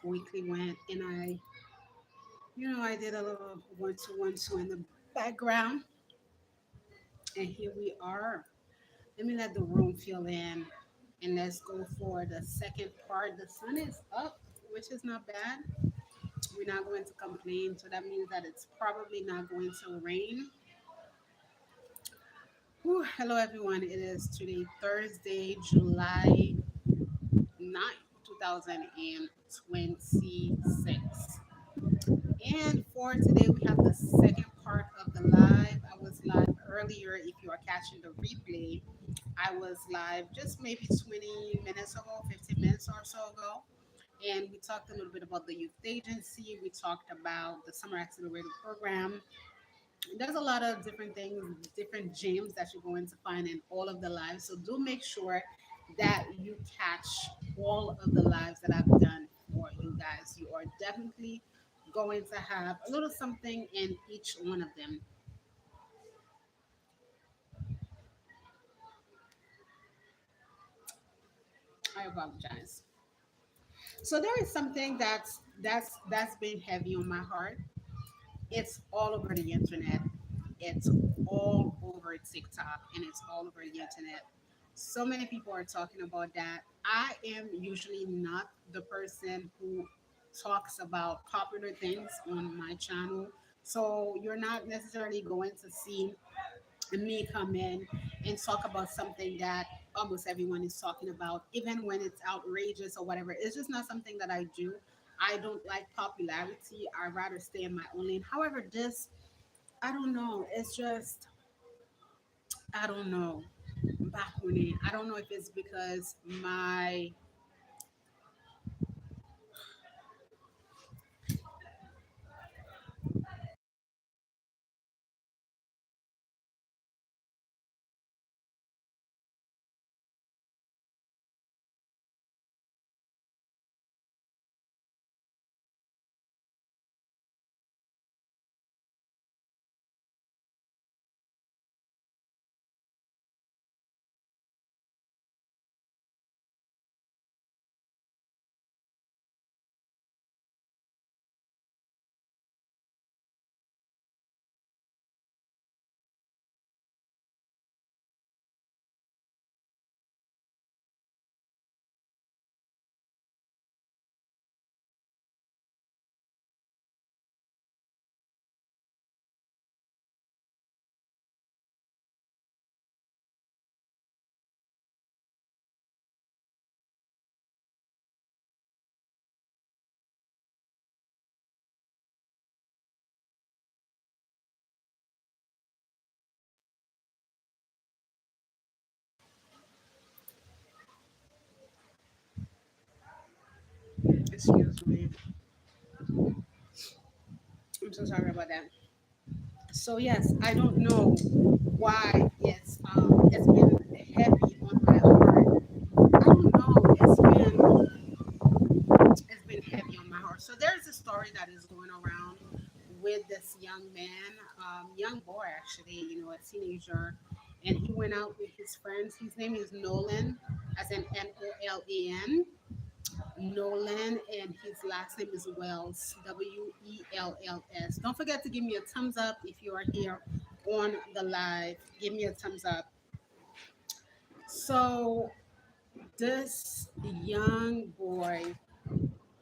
weekly went, and I did a little one two in the background, and here we are. Let me let the room fill in, and let's go for the second part. The sun is up, which is not bad. We're not going to complain, so that means that it's probably not going to rain. Whew, hello, everyone. It is today, Thursday, July 9th, 2026. And for today, we have the second part of the live. I was live earlier. If you are catching the replay, I was live just maybe 20 minutes ago, 15 minutes or so ago. And we talked a little bit about the youth agency. We talked about the summer accelerator program. There's a lot of different things, different gems that you're going to find in all of the lives. So do make sure that you catch all of the lives that I've done for you guys. You are definitely going to have a little something in each one of them. I apologize. So there is something that's been heavy on my heart. It's all over the internet. It's all over TikTok and it's all over the internet. So many people are talking about that. I am usually not the person who talks about popular things on my channel. So you're not necessarily going to see me come in and talk about something that almost everyone is talking about, even when it's outrageous or whatever. It's just not something that I do. I don't like popularity. I rather stay in my own lane. However, this, I don't know. It's just, I don't know. Bakune. I don't know if it's because my, excuse me. I'm so sorry about that. So yes, I don't know why it's been heavy on my heart. I don't know. It's been heavy on my heart. So there's a story that is going around with this young man, young boy actually, a teenager, and he went out with his friends. His name is Nolan, as in Nolan. Nolan, and his last name is Wells, Wells. Don't forget to give me a thumbs up if you are here on the live. Give me a thumbs up. So this young boy,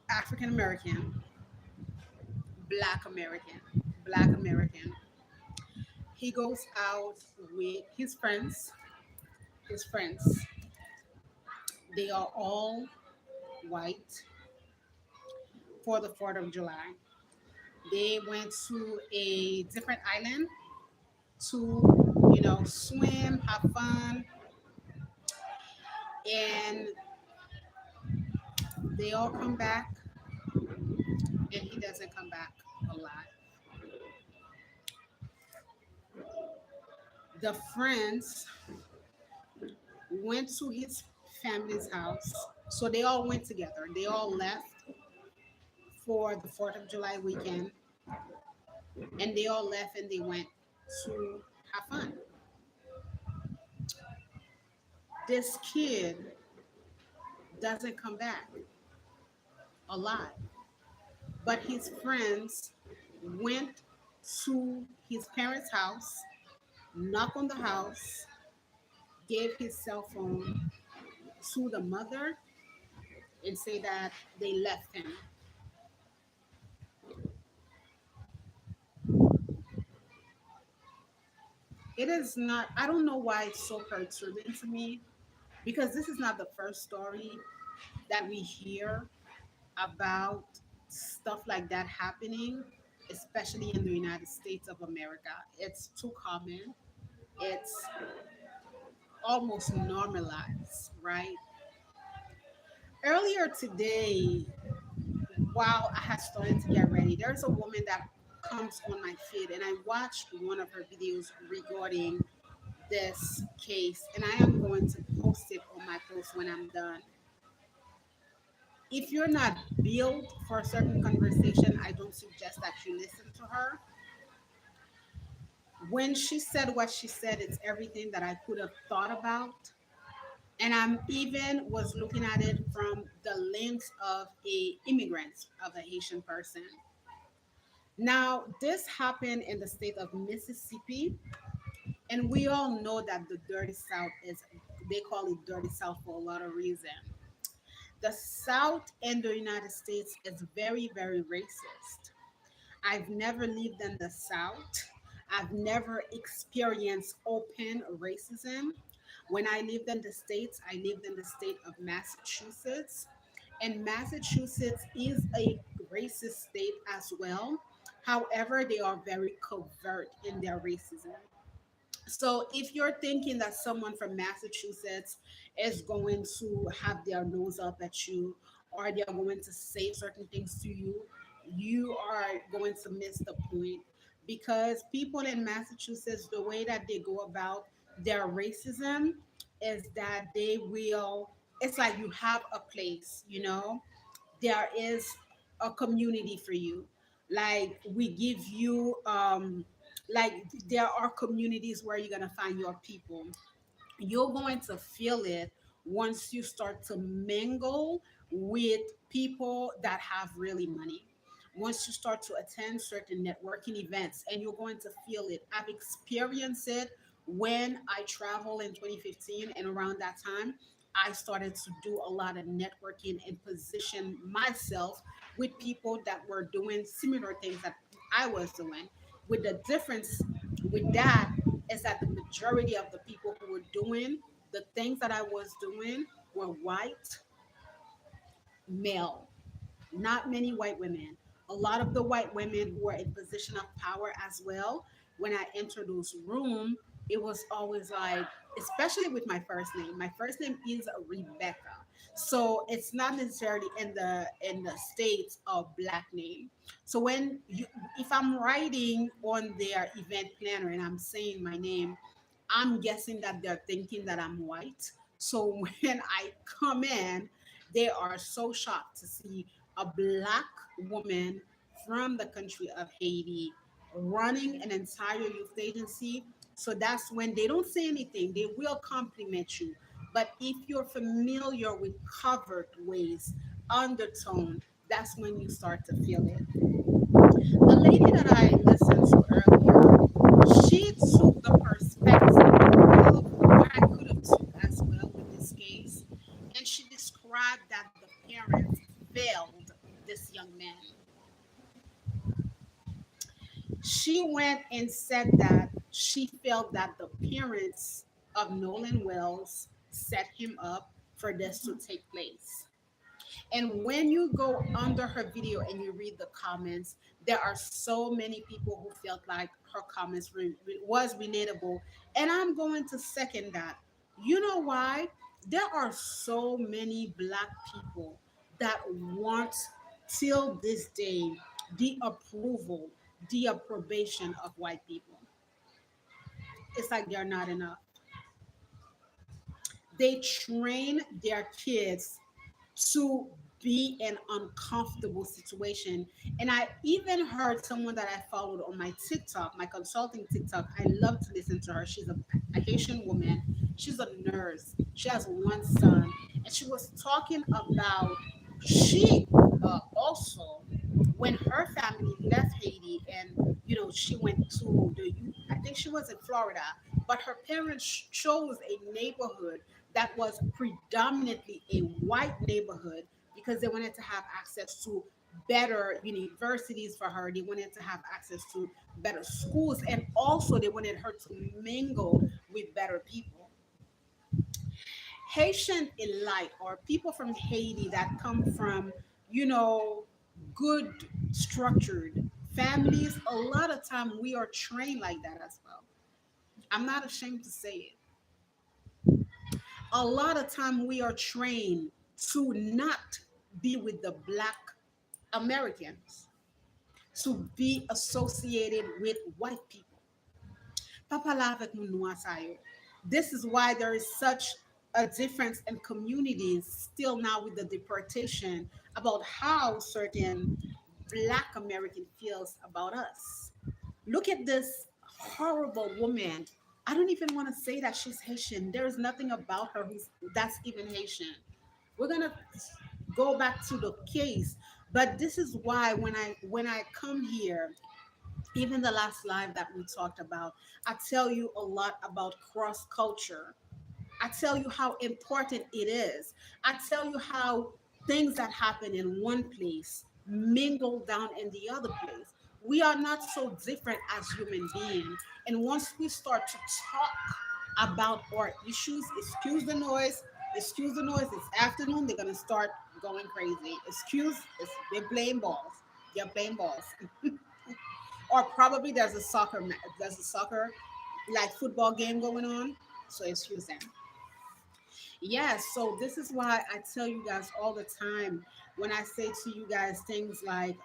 African American, Black American, Black American. He goes out with his friends. His friends, they are all white for the 4th of July. They went to a different island to, swim, have fun, and they all come back, and he doesn't come back alive. The friends went to his family's house. So they all went together. They all left for the 4th of July weekend, and they all left and they went to have fun. This kid doesn't come back alive. but his friends went to his parents' house, knocked on the house, gave his cell phone to the mother, and say that they left him. It is not, I don't know why it's so perturbing to me, because this is not the first story that we hear about stuff like that happening, especially in the United States of America. It's too common. It's almost normalized, right? Earlier today, while I had started to get ready, there's a woman that comes on my feed, and I watched one of her videos regarding this case, and I am going to post it on my post when I'm done. If you're not built for a certain conversation, I don't suggest that you listen to her. When she said what she said, it's everything that I could have thought about. And I'm even was looking at it from the lens of a immigrant, of a Haitian person. Now, this happened in the state of Mississippi, and we all know that the dirty South is, they call it dirty South for a lot of reasons. The South in the United States is very, very racist. I've never lived in the South. I've never experienced open racism. When I lived in the States, I lived in the state of Massachusetts. And Massachusetts is a racist state as well. However, they are very covert in their racism. So if you're thinking that someone from Massachusetts is going to have their nose up at you, or they're going to say certain things to you, you are going to miss the point, because people in Massachusetts, the way that they go about their racism is that they will, it's like you have a place, you know, there is a community for you. Like we give you like there are communities where you're going to find your people. You're going to feel it once you start to mingle with people that have really money. Once you start to attend certain networking events, and you're going to feel it. I've experienced it when I traveled in 2015, and around that time, I started to do a lot of networking and position myself with people that were doing similar things that I was doing. With the difference with that is that the majority of the people who were doing the things that I was doing were white, male, not many white women. A lot of the white women who were in position of power as well, when I entered those room, it was always like, especially with my first name. My first name is Rebecca. So it's not necessarily in the states of black name. So when you, if I'm writing on their event planner and I'm saying my name, I'm guessing that they're thinking that I'm white. So when I come in, they are so shocked to see a black woman from the country of Haiti running an entire youth agency. So that's when they don't say anything, they will compliment you. But if you're familiar with covered ways, undertone, that's when you start to feel it. The lady that I listened to earlier, she took the perspective of what I could have took as well with this case, and she described that the parents failed this young man. She went and said that she felt that the parents of Nolan Wells set him up for this to take place. And when you go under her video and you read the comments, there are so many people who felt like her comments was relatable. And I'm going to second that. You know why? There are so many black people that want till this day the approval, the approbation of white people. It's like they're not enough. They train their kids to be in uncomfortable situation. And I even heard someone that I followed on my TikTok, my consulting TikTok. I love to listen to her. She's a Haitian woman. She's a nurse. She has one son, and she was talking about she also when her family left Haiti and she went to I think she was in Florida, but her parents chose a neighborhood that was predominantly a white neighborhood because they wanted to have access to better universities for her. They wanted to have access to better schools, and also they wanted her to mingle with better people. Haitian elite, or people from Haiti that come from, you know, good structured families, a lot of time we are trained like that as well. I'm not ashamed to say it. A lot of time we are trained to not be with the black Americans, to be associated with white people. Papa la avec moun noir sa yo. This is why there is such a difference in communities still now with the deportation about how certain black American feels about us. Look at this horrible woman. I don't even want to say that she's Haitian. There is nothing about her that's even Haitian. We're gonna go back to the case, but this is why when I come here, even the last live that we talked about, I tell you a lot about cross culture. I tell you how important it is. I tell you how things that happen in one place mingle down in the other place. We are not so different as human beings. And once we start to talk about our issues, excuse the noise, it's afternoon, they're gonna start going crazy. They're playing balls. They're playing balls. Or probably there's a soccer like football game going on. So excuse them. Yes, so this is why I tell you guys all the time when I say to you guys things like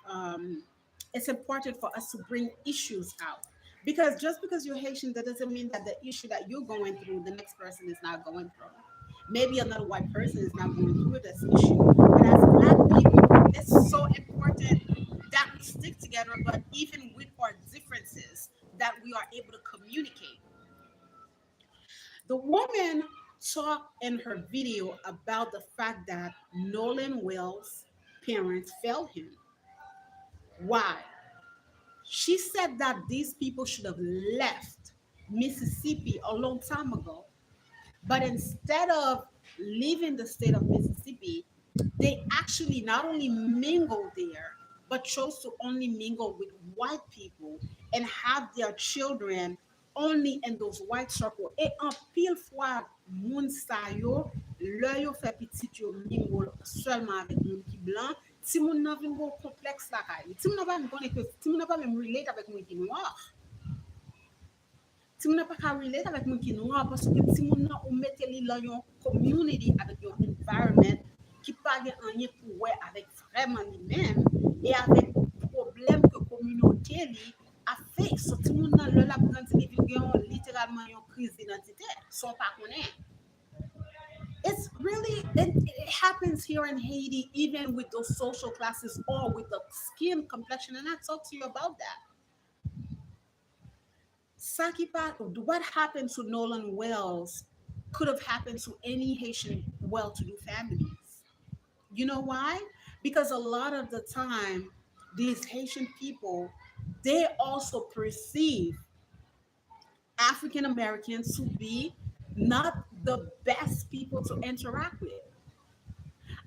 it's important for us to bring issues out. Because just because you're Haitian, that doesn't mean that the issue that you're going through, the next person is not going through. Maybe another white person is not going through this issue. But as black people, it's so important that we stick together, but even with our differences, that we are able to communicate. The woman talked in her video about the fact that Nolan Wells' parents failed him. Why? She said that these people should have left Mississippi a long time ago. But instead of leaving the state of Mississippi, they actually not only mingled there, but chose to only mingle with white people and have their children only in those white circles. Et en pile fois, moun sa yo, le yo fait petit yo mingle seulement avec moun ki blanc, ti moun nan vin go complexe la kay. Ti moun nan pa m konnen ke, ti moun nan pa même relate avec moun ki noir. Ti moun nan pa ka relate avec moun ki noir parce que ti moun nan ou mette li lan yon community avec yon environment qui pa gen anye pou wè avec vraiment li même et avec problème que communauté li a fait. So ti moun nan le la grandi li vin gen littéralement yon crise d'identité. Son pa konnen. It happens here in Haiti, even with those social classes or with the skin complexion. And I talked to you about that. What happened to Nolan Wells could have happened to any Haitian well-to-do families. You know why? Because a lot of the time, these Haitian people, they also perceive African Americans to be not the best people to interact with.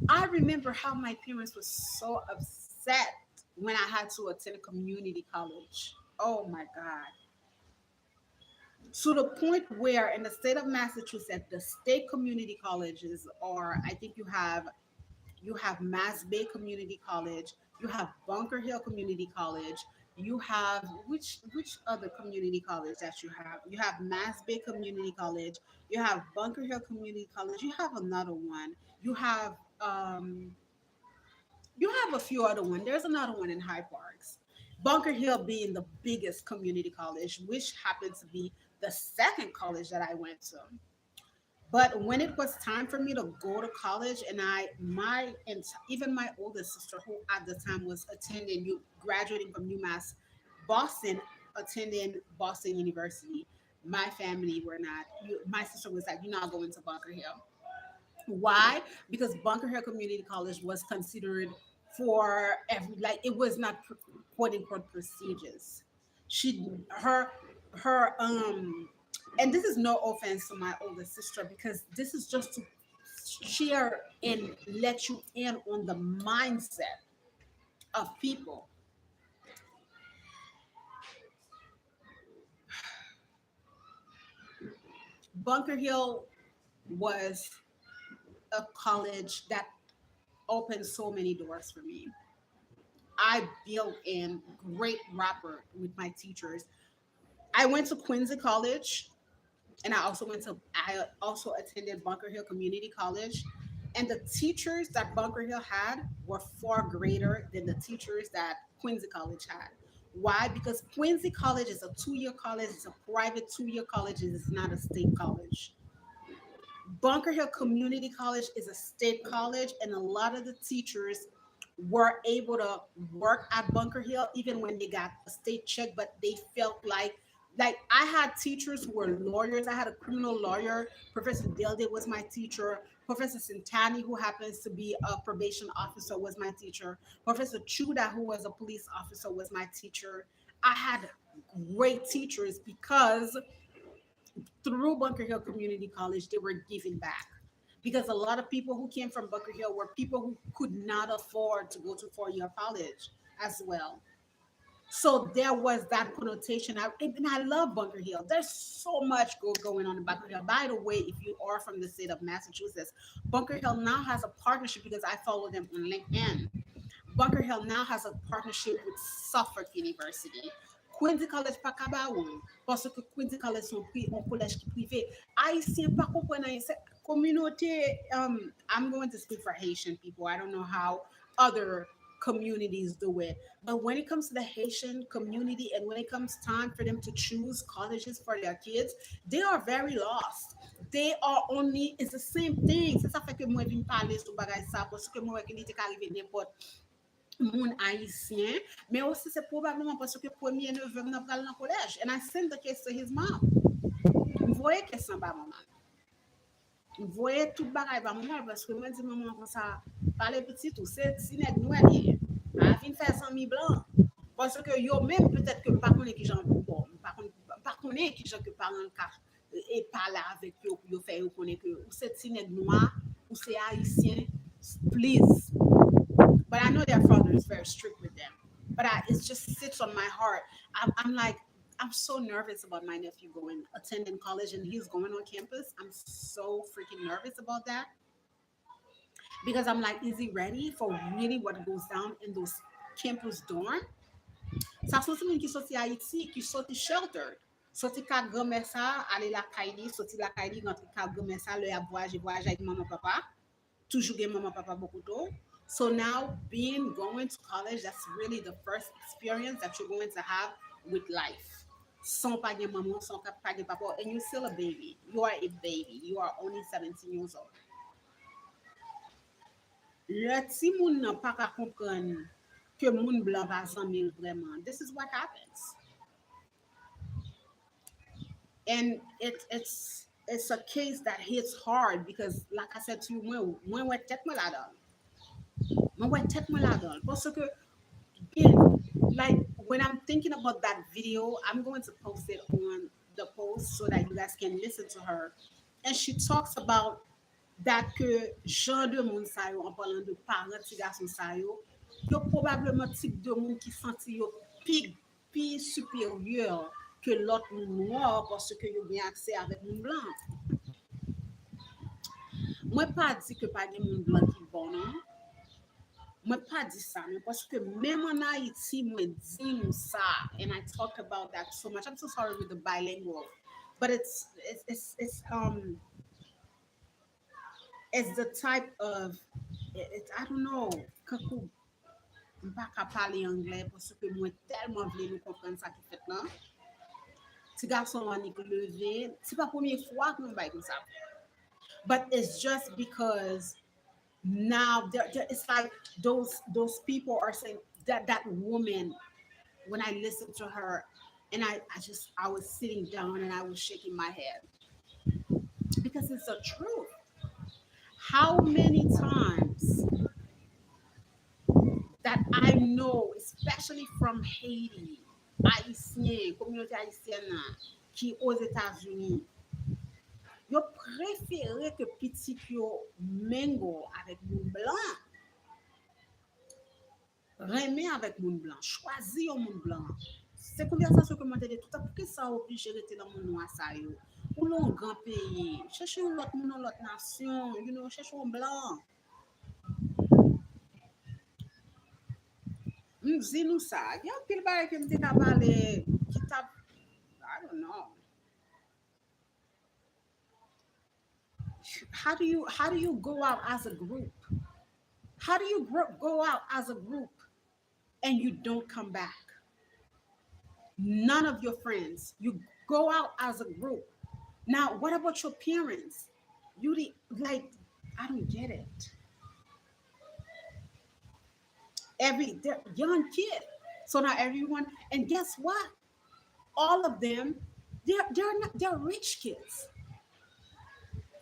I remember how my parents were so upset when I had to attend a community college. Oh my God. To the point where in the state of Massachusetts, the state community colleges are, I think you have Mass Bay Community College, you have Bunker Hill Community College, you have which other community college that you have? You have Mass Bay Community College, you have Bunker Hill Community College, you have another one. You have a few other one. There's another one in High Parks. Bunker Hill being the biggest community college, which happened to be the second college that I went to. But when it was time for me to go to college, and even my oldest sister, who at the time was graduating from UMass Boston, attending Boston University, my family were not. My sister was like, "You're not going to Bunker Hill." Why? Because Bunker Hill Community College was considered for every, like, it was not quote unquote prestigious. She her her and this is no offense to my older sister, because this is just to share and let you in on the mindset of people. Bunker Hill was a college that opened so many doors for me. I built in great rapport with my teachers. I went to Quincy College, and I also attended Bunker Hill Community College. And the teachers that Bunker Hill had were far greater than the teachers that Quincy College had. Why? Because Quincy College is a 2 year college, it's a private 2 year college, it's not a state college. Bunker Hill Community College is a state college, and a lot of the teachers were able to work at Bunker Hill even when they got a state check, but they felt like I had teachers who were lawyers. I had a criminal lawyer. Professor Dilde was my teacher. Professor Sintani, who happens to be a probation officer, was my teacher. Professor Chuda, who was a police officer, was my teacher. I had great teachers because through Bunker Hill Community College, they were giving back. Because a lot of people who came from Bunker Hill were people who could not afford to go to 4 year college as well. So there was that connotation. And I love Bunker Hill. There's so much going on in Bunker Hill. By the way, if you are from the state of Massachusetts, Bunker Hill now has a partnership because I follow them on LinkedIn. Bunker Hill now has a partnership with Suffolk University. Quincy College pa kaba ou, parce que Quincy College son un collège qui privé. Haïtien pas comprendre haïtien. Communauté, I'm going to speak for Haitian people. I don't know how other communities do it. But when it comes to the Haitian community and when it comes time for them to choose colleges for their kids, they are very lost. They are only, it's the same thing. C'est ça fait que moi vinn parler sur bagay ça parce que moi qui était arrivé n'importe moun haïtien, mais aussi c'est probablement parce que premier neveu n'a pas dans collège. And I sent the case to his mom. Vous voyez que c'est pas maman. Vous voyez tout bagay pas maman parce que moi dis maman comme ça, parler petit tout, c'est si nèg noir lié. A fin faire 100 000 blancs. Parce que yo même peut-être que pas connaît qui j'en bon, pas connaît qui j'en que parler et parler avec yo pour yo faire yo connaît que ou c'est si nèg noir ou c'est haïtien, please. But I know their father is very strict with them. But it just sits on my heart. I'm like, I'm so nervous about my nephew going attending college and he's going on campus. I'm so freaking nervous about that because I'm like, is he ready for really what goes down in those campus dorm? Ça sorti moun qui sorti Haïti, qui sorti sheltered. Sorti ka grand ça, aller la Kaili, sorti la Kaili, rentre ka grand ça, le a voyage avec maman papa. Toujours get maman papa beaucoup d'eau. So now being going to college, that's really the first experience that you're going to have with life. Sans pas gen maman, sans pas gen papa, and you're still a baby. You are a baby. You are only 17 years old. Le ti moun nan pa ka kompren que moun blanc pa zanmil vraiment. This is what happens. And it's a case that hits hard because like I said to you, moi ouais tête moi la donne. Moi ouais tête moi la donne. Parce que again, like when I'm thinking about that video, I'm going to post it on the post so that you guys can listen to her. And she talks about that que genre de moun sa yo, en parlant de parents ti garçon sa yo probablement type de moun qui senti yo pi supérieur que l'autre moun noir parce que yo bien accès avec moun blanc. Moi pas dit que pas de moun blanc qui bon non. Moi pas dit ça, mais parce que même en Haïti, moi dis ça, and I talk about that so much. I'm so sorry with the bilingual, but it's the type of I don't know. Kakou pas qu'à parler anglais parce que moi tellement voulu nous comprendre ça qui fait là. Ti garçon on est levé, c'est pas première fois que nous bail comme ça. But it's just because now it's like those people are saying that woman when I listened to her and I was sitting down and I was shaking my head because it's the truth. How many times But I know, especially from Haiti, Haïtien, communauté haïtienne là, qui aux États-Unis, yo préféré que petit yo mengo avec moun blanc, remet avec moun blanc, choisir un moun blanc. C'est conversation que moi t'ai dit tout à pour que ça obligé rester dans mon noir ça yo. Ou l'on grand pays, chercher un autre moun, l'autre nation, chercher un blanc. M'di nous ça. Il y a pile bail que m'te ka parler qui t'a I don't know. How do you go out as a group? How do you go out as a group and you don't come back? None of your friends. You go out as a group. Now, what about your parents? Like, I don't get it. They're young kid. So now everyone, and guess what? All of them, they're rich kids.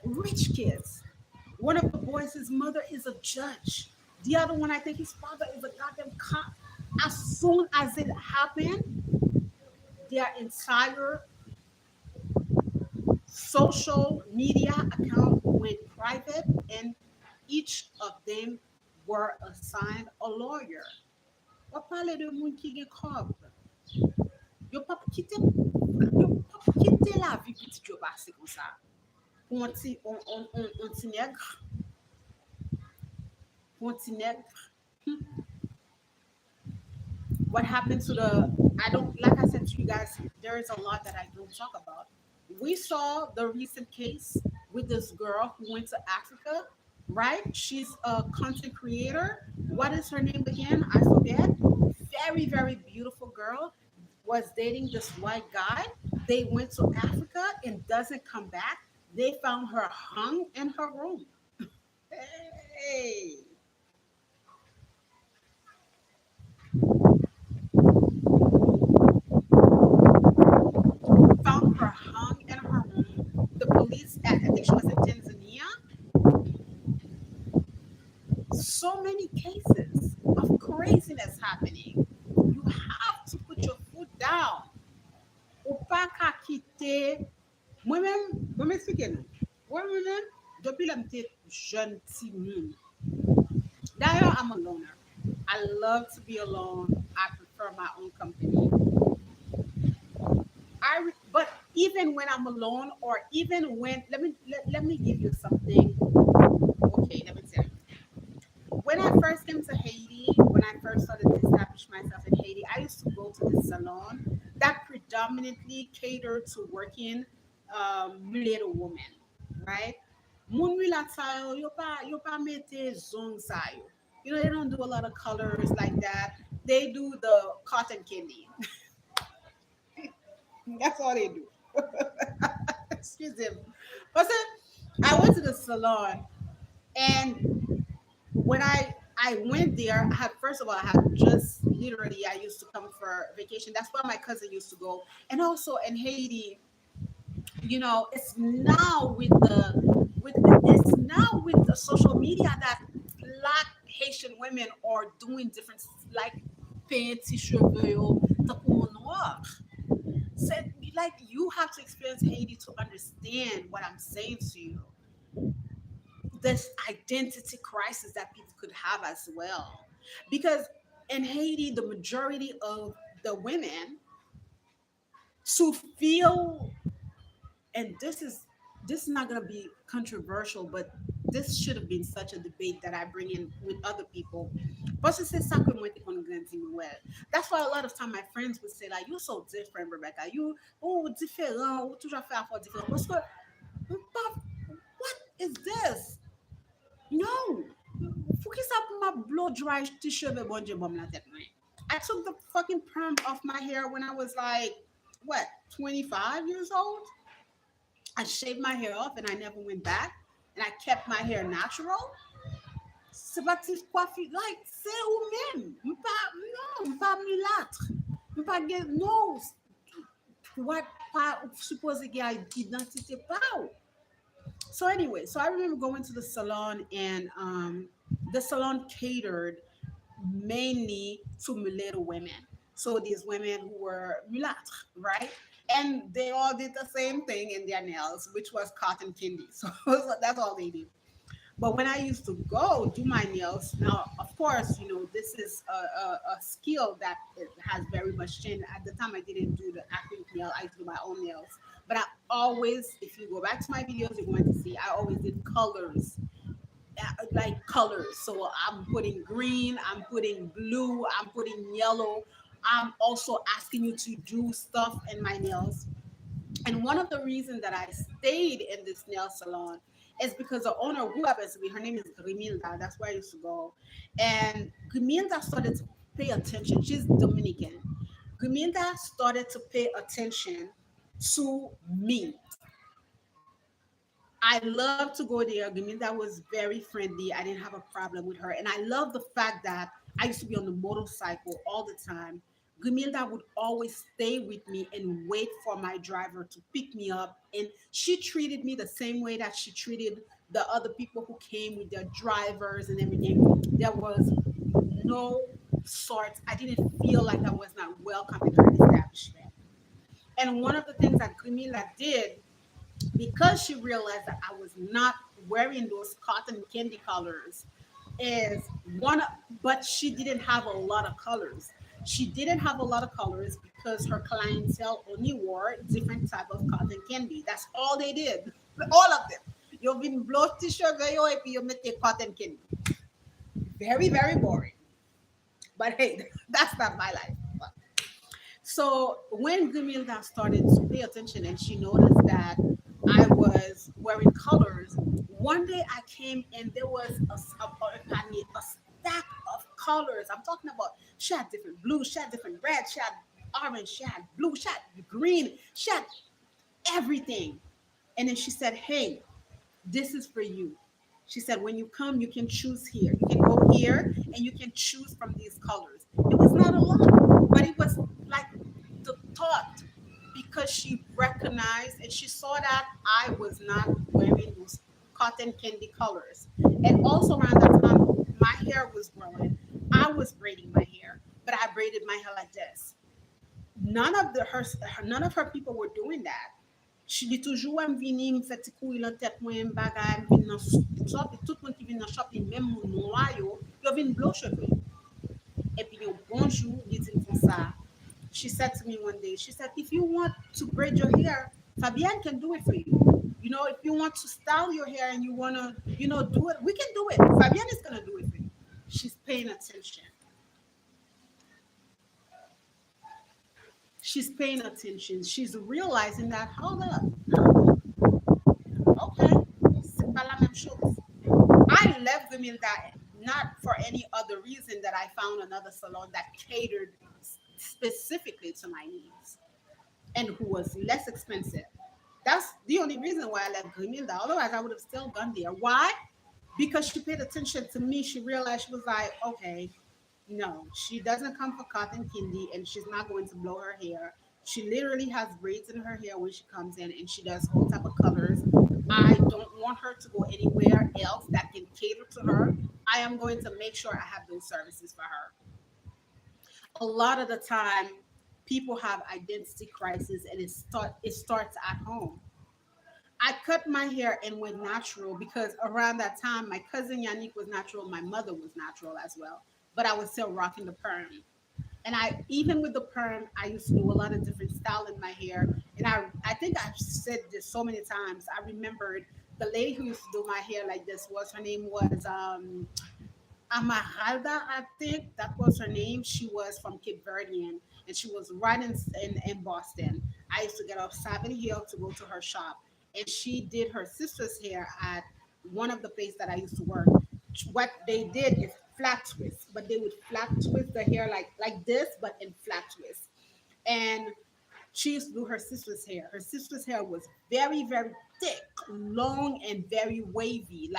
Rich kids. One of the boys, his mother is a judge. The other one, I think his father is a goddamn cop. As soon as it happened, their entire social media account went private, and each of them were assigned a lawyer. On parlait de monde qui gen kob. Yo pas quitter la vie petite yo passer comme ça. On ti nègre, on ti nègre. What happened to the I don't like I said to you guys, there is a lot that I don't talk about. We saw the recent case with this girl who went to Africa, right? She's a content creator. What is her name again? I forget. Very, very beautiful girl was dating this white guy. They went to Africa and doesn't come back. They found her hung in her room. Hey, found her hung in her room. The police, I think she was in Tanzania. So many cases of craziness happening. You have to put your foot down. Ou pas qu'à quitter. Moi-même expliquer nous. Moi-même, depuis la m'étais jeune petit monde. D'ailleurs, I'm a loner. I love to be alone. I prefer my own company. But even when I'm alone, or even when let me give you something. Okay, let me tell you. When I first came to Haiti, when I first started to establish myself in Haiti, I used to go to this salon that predominantly catered to working mulatto women, right? Moun mulat sa yo pa mette zone sa yo. They don't do a lot of colors like that. They do the cotton candy. That's all they do. Excuse them. But I went to the salon, and when I went there, I had first of all I had just literally I used to come for vacation. That's where my cousin used to go, and also in Haiti, it's now with the social media that black Haitian women are doing different like fancy cheveux, takou noir. So like you have to experience Haiti to understand what I'm saying to you. This identity crisis that people could have as well. Because in Haiti, the majority of the women to feel, and this is not going to be controversial, but this should have been such a debate that I bring in with other people. But she said, "Sacre moi te kon grandi well." That's why a lot of time my friends would say, like, "You're so different, Rebecca. You différent, ou toujours faire affaire différent." Parce que, what is this? No. Faut que ça pour ma blow dry tes cheveux bon Dieu bon la tête. I took the fucking perm off my hair when I was like, what, 25 years old? I shaved my hair off and I never went back. And I kept my hair natural. C'est pas tes coiffure, like, c'est ou même. Non, pas mulâtre. Pas no. What, pas supposé qu'il identité pas. So anyway, so I remember going to the salon, and the salon catered mainly to mulatto women. So these women who were mulâtres, right? And they all did the same thing in their nails, which was cotton candy. So that's all they did. But when I used to go do my nails, now of course, this is a skill that it has very much changed. At the time, I didn't do the acrylic nail; I used to do my own nails. But I always, if you go back to my videos, you're going to see I always did colors, like colors. So I'm putting green, I'm putting blue, I'm putting yellow. I'm also asking you to do stuff in my nails. And one of the reasons that I stayed in this nail salon is because the owner, who happens to be, her name is Grimilda. That's where I used to go. And Grimilda started to pay attention. She's Dominican. Grimilda started to pay attention to me. I love to go there. Grimilda was very friendly. I didn't have a problem with her. And I love the fact that I used to be on the motorcycle all the time. Grimilda would always stay with me and wait for my driver to pick me up. And she treated me the same way that she treated the other people who came with their drivers and everything. There was no sort, I didn't feel like I was not welcome in her establishment. And one of the things that Grimilda did, because she realized that I was not wearing those cotton candy colors, is one, but she didn't have a lot of colors. She didn't have a lot of colors because her clientele only wore different type of cotton candy. That's all they did. All of them. You've been blow t-shirt, you make cotton candy. Very, very boring. But hey, that's not my life. So when Gumilda started to pay attention and she noticed that I was wearing colors, one day I came and there was a stack of colors. I'm talking about, she had different blues, she had different reds, she had orange, she had blue, she had green, she had everything. And then she said, hey, this is for you. She said, when you come, you can choose here. You can go here and you can choose from these colors. It was not a lot, but it was like the thought, because she recognized and she saw that I was not wearing those cotton candy colors. And also around that time, my hair was growing. I was braiding my hair, but I braided my hair like this. None of her people were doing that. She dit toujou m vini, m fè ti kouy lan tèt mwen, m bagay, m vin nan shop, tout moun ki vin nan shop, li mèm moun noa yo vin blo cheve. Et puis yo bonjour, li dit fon sa. She said to me one day, she said, if you want to braid your hair, Fabienne can do it for you. If you want to style your hair and you want to, do it, we can do it. Fabienne is going to do it for you. She's paying attention. She's paying attention. She's realizing that, hold up, no, okay, c'est pas la même chose. I left them in that not for any other reason that I found another salon that catered specifically to my needs and who was less expensive. That's the only reason why I left Grimilda. Otherwise, I would have still gone there. Why? Because she paid attention to me. She realized, she was like, okay, no, she doesn't come for cotton candy and she's not going to blow her hair. She literally has braids in her hair when she comes in and she does all type of colors. I don't want her to go anywhere else that can cater to her. I am going to make sure I have those services for her. A lot of the time, people have identity crisis and it starts at home. I cut my hair and went natural because around that time, my cousin Yannick was natural, my mother was natural as well, but I was still rocking the perm. And I, even with the perm, I used to do a lot of different style in my hair. And I think I've said this so many times. I remembered the lady who used to do my hair like this, was her name was Amaralda, I think that was her name. She was from Cape Verdean and she was right in Boston. I used to get off Savin Hill to go to her shop. And she did her sister's hair at one of the places that I used to work. What they did is flat twist, but they would flat twist the hair like this, but in flat twist. And she used to do her sister's hair. Her sister's hair was very, very thick, long, and very wavy.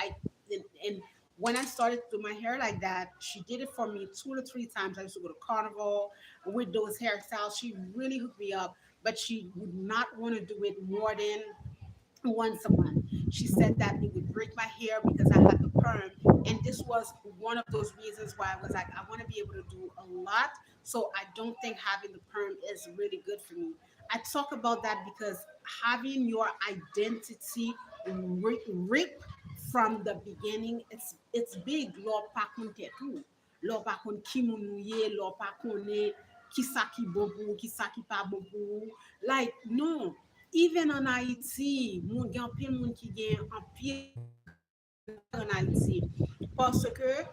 And when I started to do my hair like that, she did it for me 2 to 3 times. I used to go to Carnival with those hairstyles. She really hooked me up, but she would not want to do it more than once a month. She said that it would break my hair because I had the perm, and this was one of those reasons why I was like, I want to be able to do a lot. So I don't think having the perm is really good for me. I talk about that because having your identity ripped from the beginning, it's big. Lò pa kon tè tou. Lò pa kon ki moun nou ye, lò pa konen ki sa ki bon pou, ki sa ki pa bon pou. Like, non. Even en Haïti, moun gen pile moun ki gen en pile en Haïti. Parce que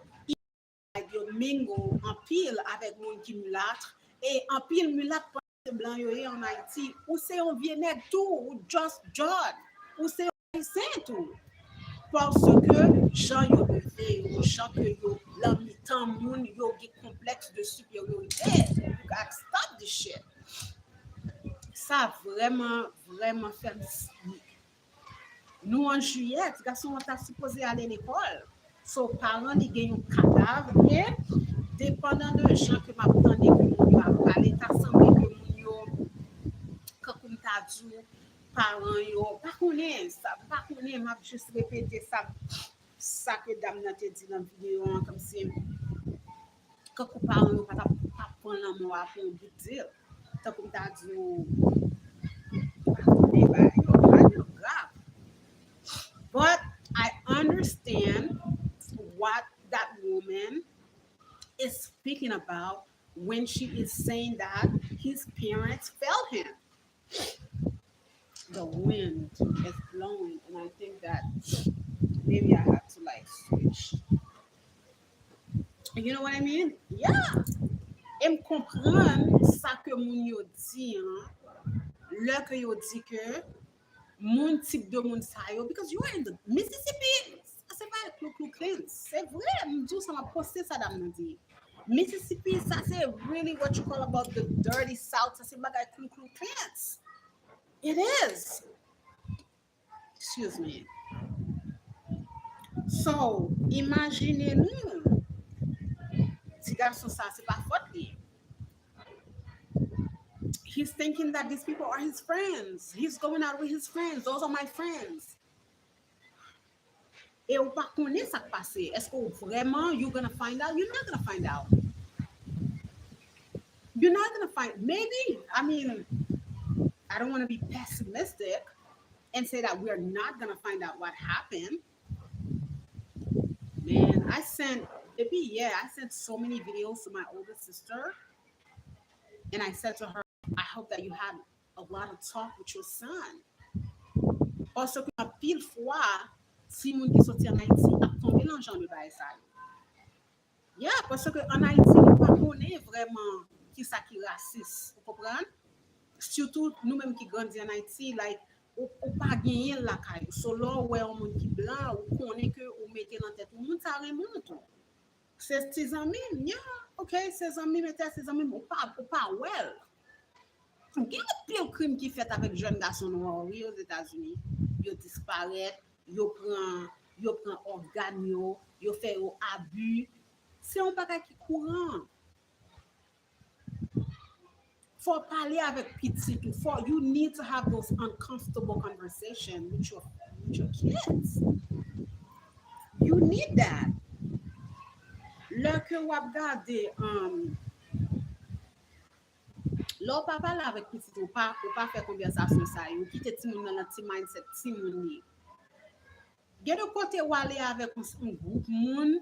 yo mingo en pile avec moun ki mulâtre et en pile mulâtre blanc yo en Haïti ou c'est un vieux nèg tout ou just John ou c'est un haïtien tout parce que gens yo levé ou gens que yo la mi-temps moun yo gen complexe de supériorité. You gotta stop this shit. Ça vraiment vraiment fait nous en juillet garçon on t'a supposé aller à l'école. So parents li gen yon cadavre et dépendant de gens que m'a tande que moun yo a parlé t'a semblé que moun yo quand on t'a dit parents yo pas connaît m'a juste répéter ça que dame n'a te dit dans vidéo comme si quand on parle yo pas prendre la mot pour dire tant qu'on t'a dit grave. But I understand what that woman is speaking about when she is saying that his parents failed him. The wind is blowing, and I think that maybe I have to like switch. You know what I mean? Yeah. Et me comprendre ça que moun yo dit, hein. Là que yo dit que mon type de monde ça yo because you are in the Mississippi. C'est pas le clou clean. C'est vrai, m'dou ça m'a posté ça dans me dit. Mississippi, ça c'est really what you call about the dirty south. Ça c'est bagay clou clean. It is. Excuse me. So, imaginez-nous. Si garçon ça c'est pas faute li. He's thinking that these people are his friends. He's going out with his friends. Those are my friends. Et ou pas connaît ça passé. Est-ce que vraiment you're gonna find out? You're not gonna find out. You're not gonna find. Maybe. I mean, I don't want to be pessimistic and say that we're not gonna find out what happened. Man, I sent so many videos to my older sister, and I said to her, I hope that you had a lot of talk with your son. Parce que pile fois, si moun ki sorti en Haïti a tombé dans genre de bail ça. Yeah, parce que en Haïti, on pas connaît vraiment qui ça qui raciste, vous comprenez? Surtout nous-mêmes qui grandis en Haïti, like ou pas gagner la caille. Solo ouais un monde qui blanc ou connaît que ou mettez dans tête, tout monde ça remonte. C'est ses amis, yeah, OK, ses amis mettez ses amis, ou pas well. Il y a plein de crimes qui fait avec jeunes garçons noirs oui, aux États-Unis. Ils disparaissent, ils prennent organes, ils font abus. C'est un bagage qui courant. For parler avec petit, you need to have those uncomfortable conversations with your kids. You need that. Là que vous regardez, là pas parler avec petit ou pas faire conversation ça, ou quitter ti moun dans petit mindset ti moun ni. Gen de côté ou aller avec un groupe moun,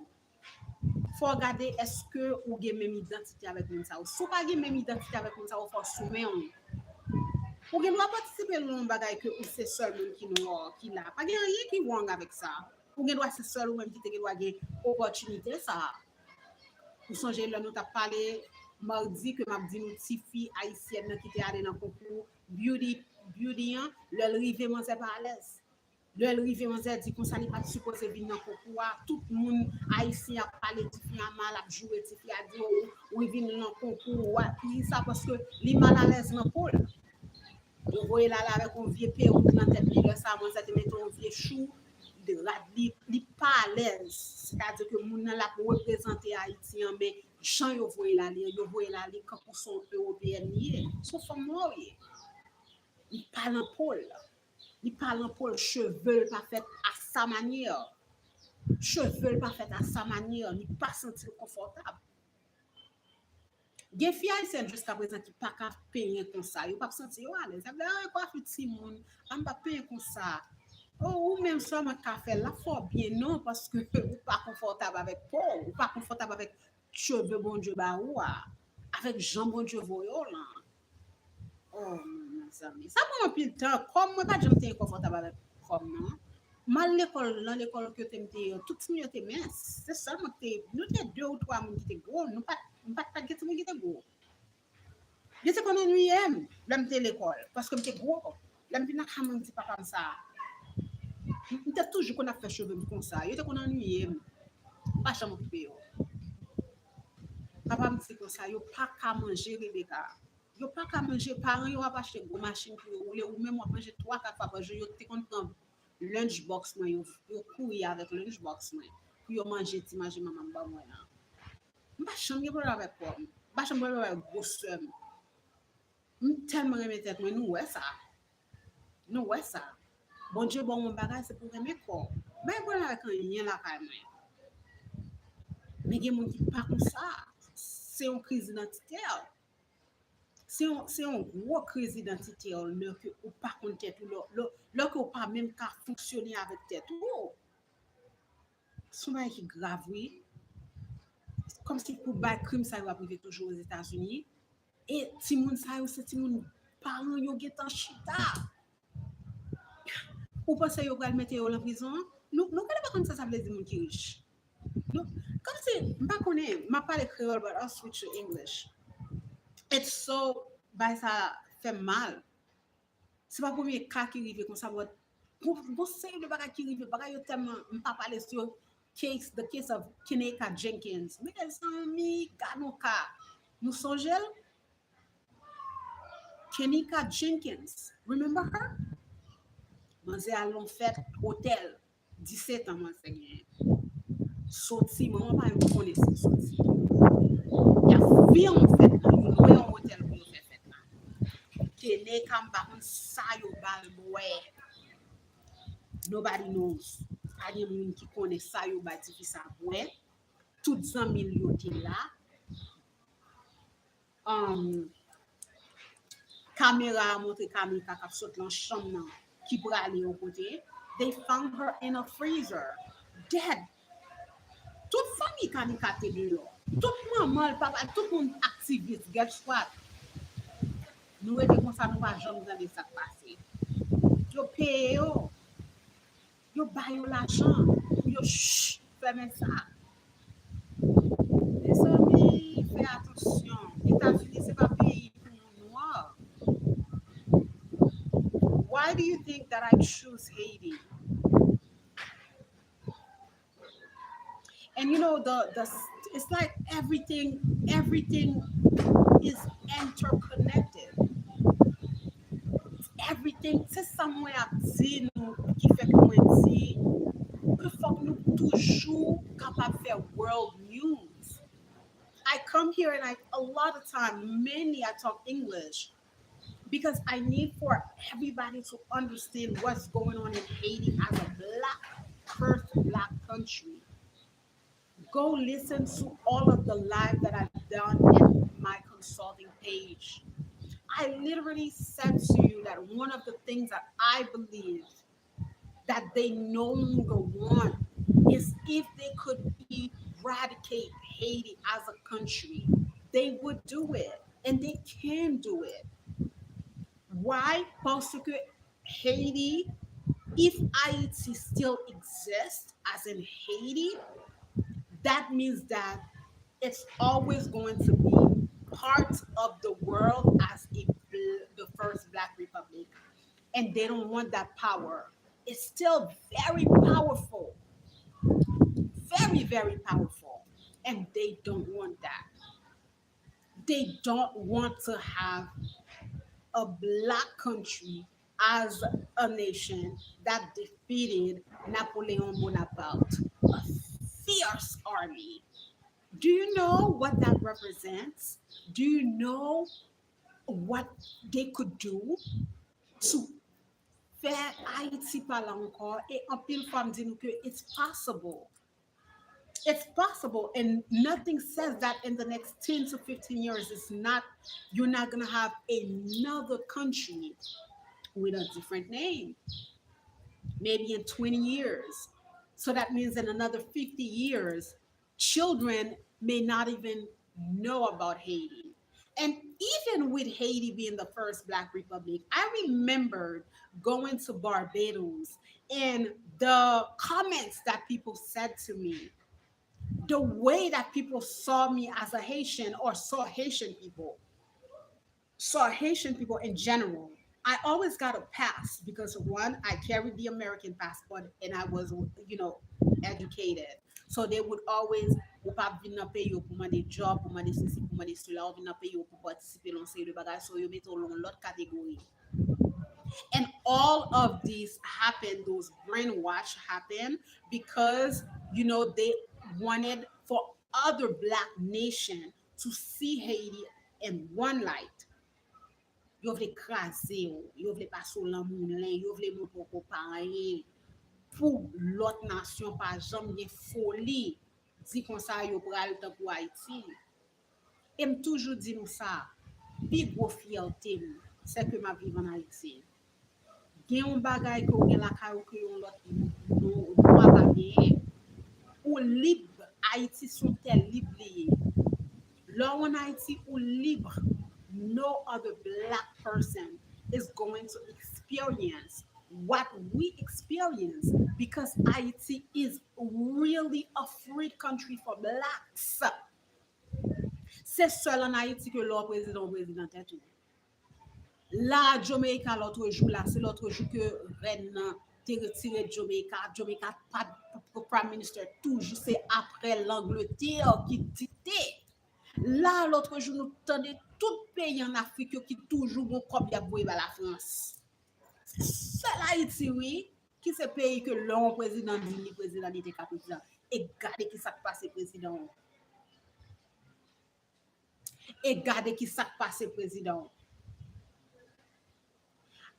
faut regarder est-ce que ou gen même identité avec moun ça. Ou si pas gen même identité avec moun ça, ou faut soumettre ou gen doit participer dans bagay que ou c'est seul moun qui noir qui là. Pas gen rien qui wrong avec ça. Ou gen doit c'est seul ou même qui te gen doit gen opportunité ça. Ou songer là nous t'a parlé mardi que m'a dit nous ti fille haïtienne qui était allé dans concours beauty le rivé moi c'est pas à l'aise. Le rivé moi dit qu'on ça n'est pas supposé venir dans concours tout le monde haïtien a parlé ti fille mal a jouer ti fille a dit ou il vient dans concours puis ça parce que li mal à l'aise dans pôle. On voyait là avec un vieux perruque dans tête li ça moi ça te mettre un vieux chou de li pas à l'aise c'est-à-dire que moun nan la pour représenter haïtien mais Jean yo voye la li quand pour son européenne lié son femme noire il parle en pôle cheveux pas fait à sa manière cheveux pas fait à sa manière, ni pas sentir confortable. Gen fi haïtien jusqu'à présent qui pas qu'à payer comme ça, yo pas sentir à l'aise. Ça veut dire ah quoi petit monde, on pas payer comme ça. Oh, ou même seulement café là fort bien non parce que ou pas confortable avec peau, ou pas confortable avec cheveux bon Dieu ba ou avec jambon Dieu voyo là. Oh, mes amis, ça prend un peu de temps. Comme moi, pas jamais confortable avec comme non. Mal l'école, dans l'école que tu étais, tout le monde était mince. C'est seulement que nous étions deux ou trois qui étaient gros. Nous pas de gens qui étaient gros. Je sais qu'on ennuyait, l'homme de l'école, parce que j'étais gros. L'homme de l'école, c'est pas comme ça. On était toujours qu'on a fait cheveux comme ça. Je sais qu'on ennuyait, pas jamais occupé. Papa me dit comme ça, yo pas qu'à manger Rebecca. Yo pas qu'à manger parents yo pas acheter une machine pour rouler ou même manger trois quatre fois par jour yo te kon prend lunchbox moi yo courir avec lunchbox moi pour yo manger ti manger maman ba moi là. Pas chambre pour avec quoi. Pas chambre pour avec gros soeur. Tellement aimer tête moi nous ouais ça. Nous ouais ça. Bon Dieu bon mon bagage c'est pour aimer quoi. Mais voilà avec rien là quand même. Mais il y a des gens qui pas comme ça. C'est une crise identitaire. C'est un gros crise identitaire là que ou pas contre tête ou là que ou pas même qu'à fonctionner avec tête ou souvent qui grave oui comme si pour bas crime ça va priver toujours aux États-Unis et ti moun ça yo c'est ti moun parents yo getan chita ou pensez yo pral mettre yo en prison nous pas comme ça veut dire moun qui riche nous comme si pas connaît m'a parlé créole but I'll switch to English it's so bah ça fait mal. C'est pas pour premier cas qui arrive comme ça pour série de bagages qui arrive bagages tellement pas parler sur the case of Keneka Jenkins mais elle s'en mi Ganoka nous songeons Keneka Jenkins remember her moi allons fait hôtel 17 ans moi c'est sorti maman pas me connaissait sorti il y a film fait là il un hôtel pour faire fait là Keneka par contre ça yo bal boy nobody knows. A des gens qui connaissent ça, ils bâti ça ouais. Toutes 100 000 yo là. Um, caméra a montré caméra qui saute dans chambre nan, qui pour aller au côté. They found her in a freezer, dead. Toute famille kamika te dehors. Toute maman, papa, tout le monde activiste, guess what? Nous étions comme ça, nous pas jamais dans ça passé. Yo paye yo bay yo l'argent, yo chut, fermez ça. Les amis, faites attention. États-Unis, c'est pas pays pour nous noirs. Why do you think that I choose Haiti? And you know the it's like everything is interconnected. Everything c'est ça moi a dit nous qui fait que moi dit que faut que nous toujours capable faire world news. I come here and a lot of time, mainly I talk English because I need for everybody to understand what's going on in Haiti as a black, cursed black country. Go listen to all of the live that I've done at my consulting page. I literally said to you that one of the things that I believe that they no longer want is if they could eradicate Haiti as a country, they would do it. And they can do it. Why? Parce que Haiti, if Haiti still exists as in Haiti, that means that it's always going to be part of the world as the first Black Republic. And they don't want that power. It's still very powerful, very, very powerful. And they don't want that. They don't want to have a black country as a nation that defeated Napoleon Bonaparte, a fierce army. Do you know what that represents? Do you know what they could do to fait Haïti pas là encore et en pile femme dit nous que it's possible and nothing says that in the next 10 to 15 years it's not you're not going to have another country with a different name maybe in 20 years. So that means in another 50 years, children may not even know about Haiti. And even with Haiti being the first Black Republic, I remembered going to Barbados and the comments that people said to me, the way that people saw me as a Haitian or saw Haitian people in general, I always got a pass because one, I carried the American passport and I was, you know, educated. So they would always ou pa vin nan peyo pou mande job, pou mande sisi, pou mande cela, ou vin nan peyo pou participer dans série de bagages, so yo meton lon l'autre catégorie. And all of these happen, those brainwash happen because, you know, they wanted for other black nation to see Haiti in one light. Yo vle krasè yo, yo vle pa sou lan moulin, yo vle moun poko parye pou lot nasyon pa jam gen foli di kon sa yo pral tan pou Haiti. E m toujou di nou sa, pi gwo fierté m, se ke ma vive en Haiti. Gen yon bagay ko gen la ka ou ke yon lot nou pa gen, ou libre, Haiti son tel libre liye. Lò en Haiti ou libre, no other black person is going to experience what we experience because Haiti is really a free country for blacks. C'est seul en Haïti que le président est tout. Là, Jamaica, l'autre jour, là, c'est l'autre jour que Rennes t'est retiré de Jamaica. Jamaica, pas de Prime Minister, toujours, c'est après l'Angleterre qui dictait. Là, l'autre jour, nous tenons tout pays en Afrique qui toujours bon comme y a voué la France. C'est Haïti, oui, qui c'est pays que l'on président dit, le président était président. Et regardez qui ça passe président. Et regardez qui ça passe président.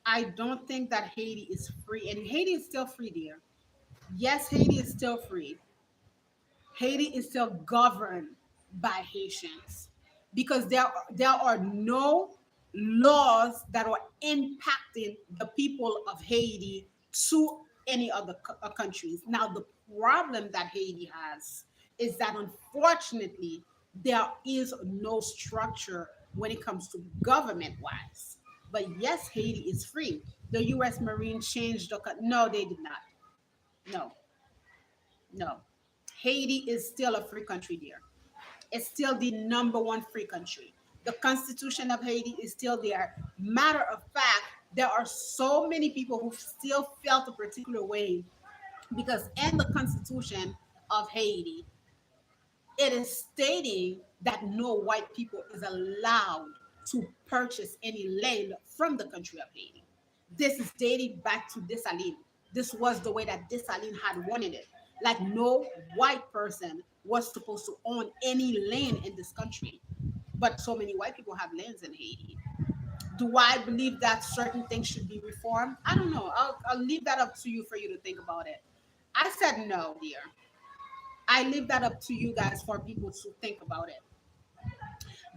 I don't think that Haiti is free, and Haiti is still free there. Yes, Haiti is still free. Haiti is still governed by Haitians because there are no laws that are impacting the people of Haiti to any other countries. Now, the problem that Haiti has is that unfortunately, there is no structure when it comes to government wise. But yes, Haiti is free. The U.S. Marine changed the. No, they did not. No, no. Haiti is still a free country there. It's still the number one free country. The Constitution of Haiti is still there. Matter of fact, there are so many people who still felt a particular way because in the Constitution of Haiti, it is stating that no white people is allowed to purchase any land from the country of Haiti. This is dating back to Daisylove. This was the way that Daisylove had wanted it. Like no white person was supposed to own any land in this country. But so many white people have lands in Haiti. Do I believe that certain things should be reformed? I don't know. I'll leave that up to you for you to think about it. I said no, dear. I leave that up to you guys for people to think about it.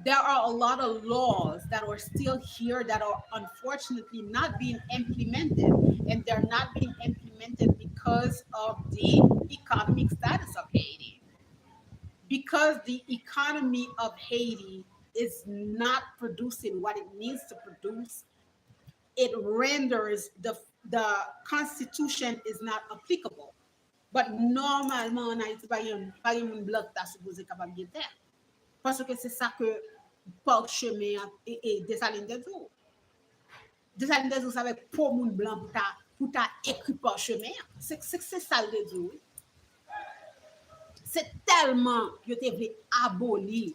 There are a lot of laws that are still here that are unfortunately not being implemented, and they're not being implemented because of the economic status of Haiti. Because the economy of Haiti is not producing what it needs to produce, it renders the constitution is not applicable. But normalement, en Haïti, pas un bloc qui est supposé capable de faire. Parce que c'est ça que porte chemin et Desaline de tout. Desaline de tout, ça avec pour moun blanc pour ta écrit par chemin. C'est ça le tout. C'est tellement que tu veux abolir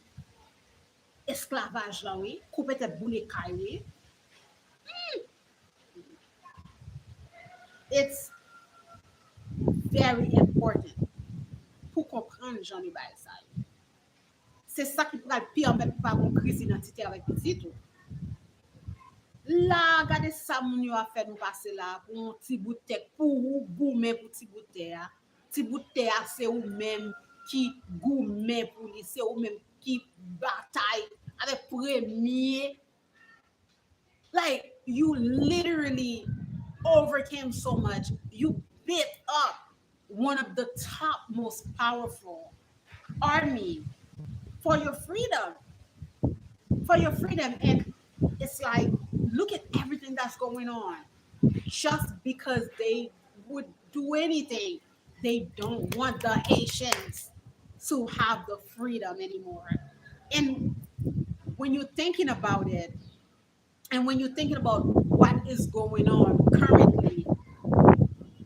esclavage là, oui, couper tes boulets cailles. It's very important pour comprendre Jean de ça. C'est ça qui pourra permettre pas une crise d'identité avec petit tout. La, gade sa moun yo a fait nous passer là pour un petit bout de tête pour ou goumen pour petit bout de terre. Petit bout de terre c'est ou même qui goumen pour lui, c'est ou même qui bataille avec premier. Like you literally overcame so much. You bit up one of the top most powerful army for your freedom, for your freedom. And it's like, look at everything that's going on. Just because they would do anything, they don't want the Haitians to have the freedom anymore. And when you're thinking about it, and when you're thinking about what is going on currently,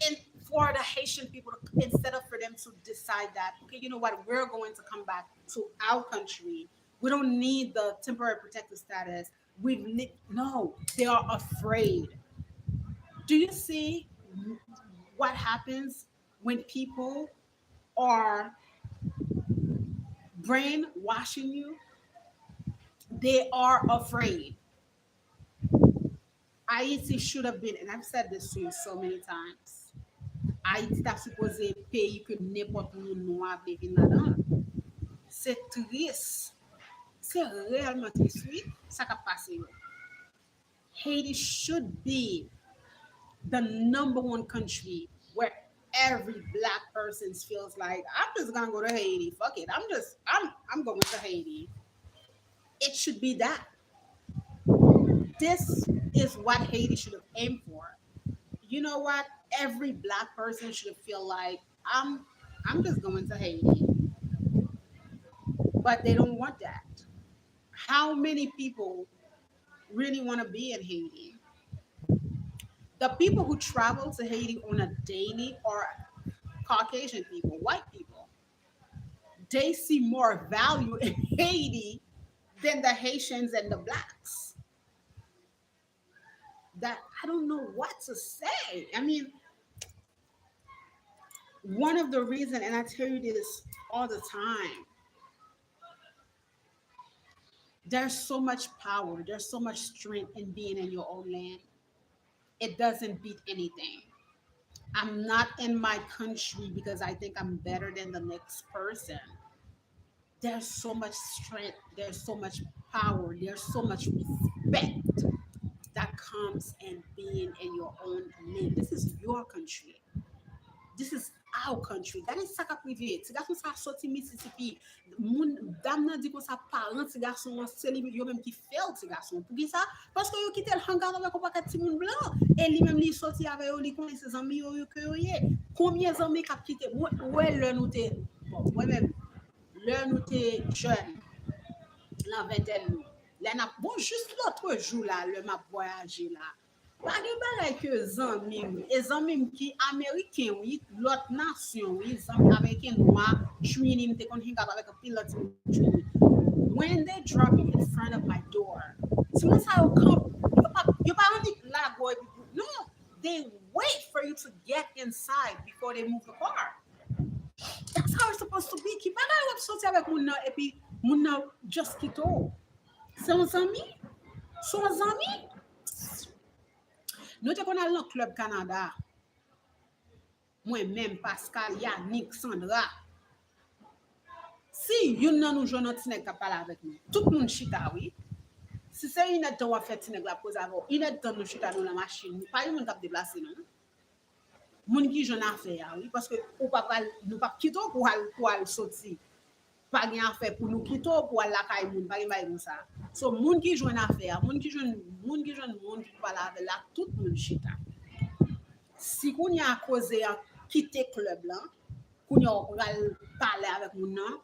and for the Haitian people, instead of for them to decide that, okay, you know what, we're going to come back to our country. We don't need the temporary protected status. No, they are afraid. Do you see what happens when people are brainwashing you? They are afraid. Haiti should have been, and I've said this to you so many times. Haiti ta supposé pays que n'importe moun noir vivre là-dedans. C'est triste. C'est réellement triste. Oui, ça qui a passé. Haiti should be the number one country where every black person feels like, I'm just gonna go to Haiti. Fuck it. I'm going to Haiti. It should be that. This is what Haiti should have aimed for. You know what? Every black person should feel like, I'm just going to Haiti. But they don't want that. How many people really want to be in Haiti? The people who travel to Haiti on a daily are Caucasian people, white people. They see more value in Haiti than the Haitians and the blacks. That I don't know what to say. I mean, one of the reasons, and I tell you this all the time, there's so much power, there's so much strength in being in your own land. It doesn't beat anything. I'm not in my country because I think I'm better than the next person. There's so much strength, there's so much power, there's so much respect that comes in being in your own land. This is your country. This is our country. That is ça qu'a privé. Ti garçon ça sorti Mississippi. Moun dame nan di kon sa parent ti garçon c'est li yo même qui fait ti garçon. Pour qui ça? Parce que yo quitté le hangar avec un paquet ti moun blanc et lui même li sorti avec yo li connaît ses amis yo que yo yé. Combien d'amis qu'a quitté? Ouais le nous té bon, moi même le nous té jeune. La vingtaine nous. Là n'a bon juste l'autre jour là, le m'a voyagé là. Pas de bagay que zanmi, et zanmi qui américain oui, l'autre nation oui, zanmi américain noir, training te kon hang out avec a pilot training. When they drop me in front of my door, so once I will come, you pas la boy, no, they wait for you to get inside before they move the car. That's how it's supposed to be. Ki bagay wap sorti avec moun nan et puis moun nan just kito. C'est un zanmi? Son zanmi? Nous te qu'on a le club Canada. Moi-même, Pascal, Yannick, Sandra. Si yon nan nou joun ti nèg ka parler avec nous, tout le monde chita, oui. Si c'est une temps à faire ti nèg la pose avant, une temps nous chita dans la machine, pas yon monde t'a déplacer non. Moun ki joun affaire, oui, parce que ou pas nous pas quitter pour aller sortir. Pas gen affaire pour nous quitter pour aller la caille moun, pas gen bay comme ça. So moun ki joun affaire, moun ki parler avec la tout moun chita. Si qu'on y a causé à quitter club là, qu'on y a parler avec moun nan,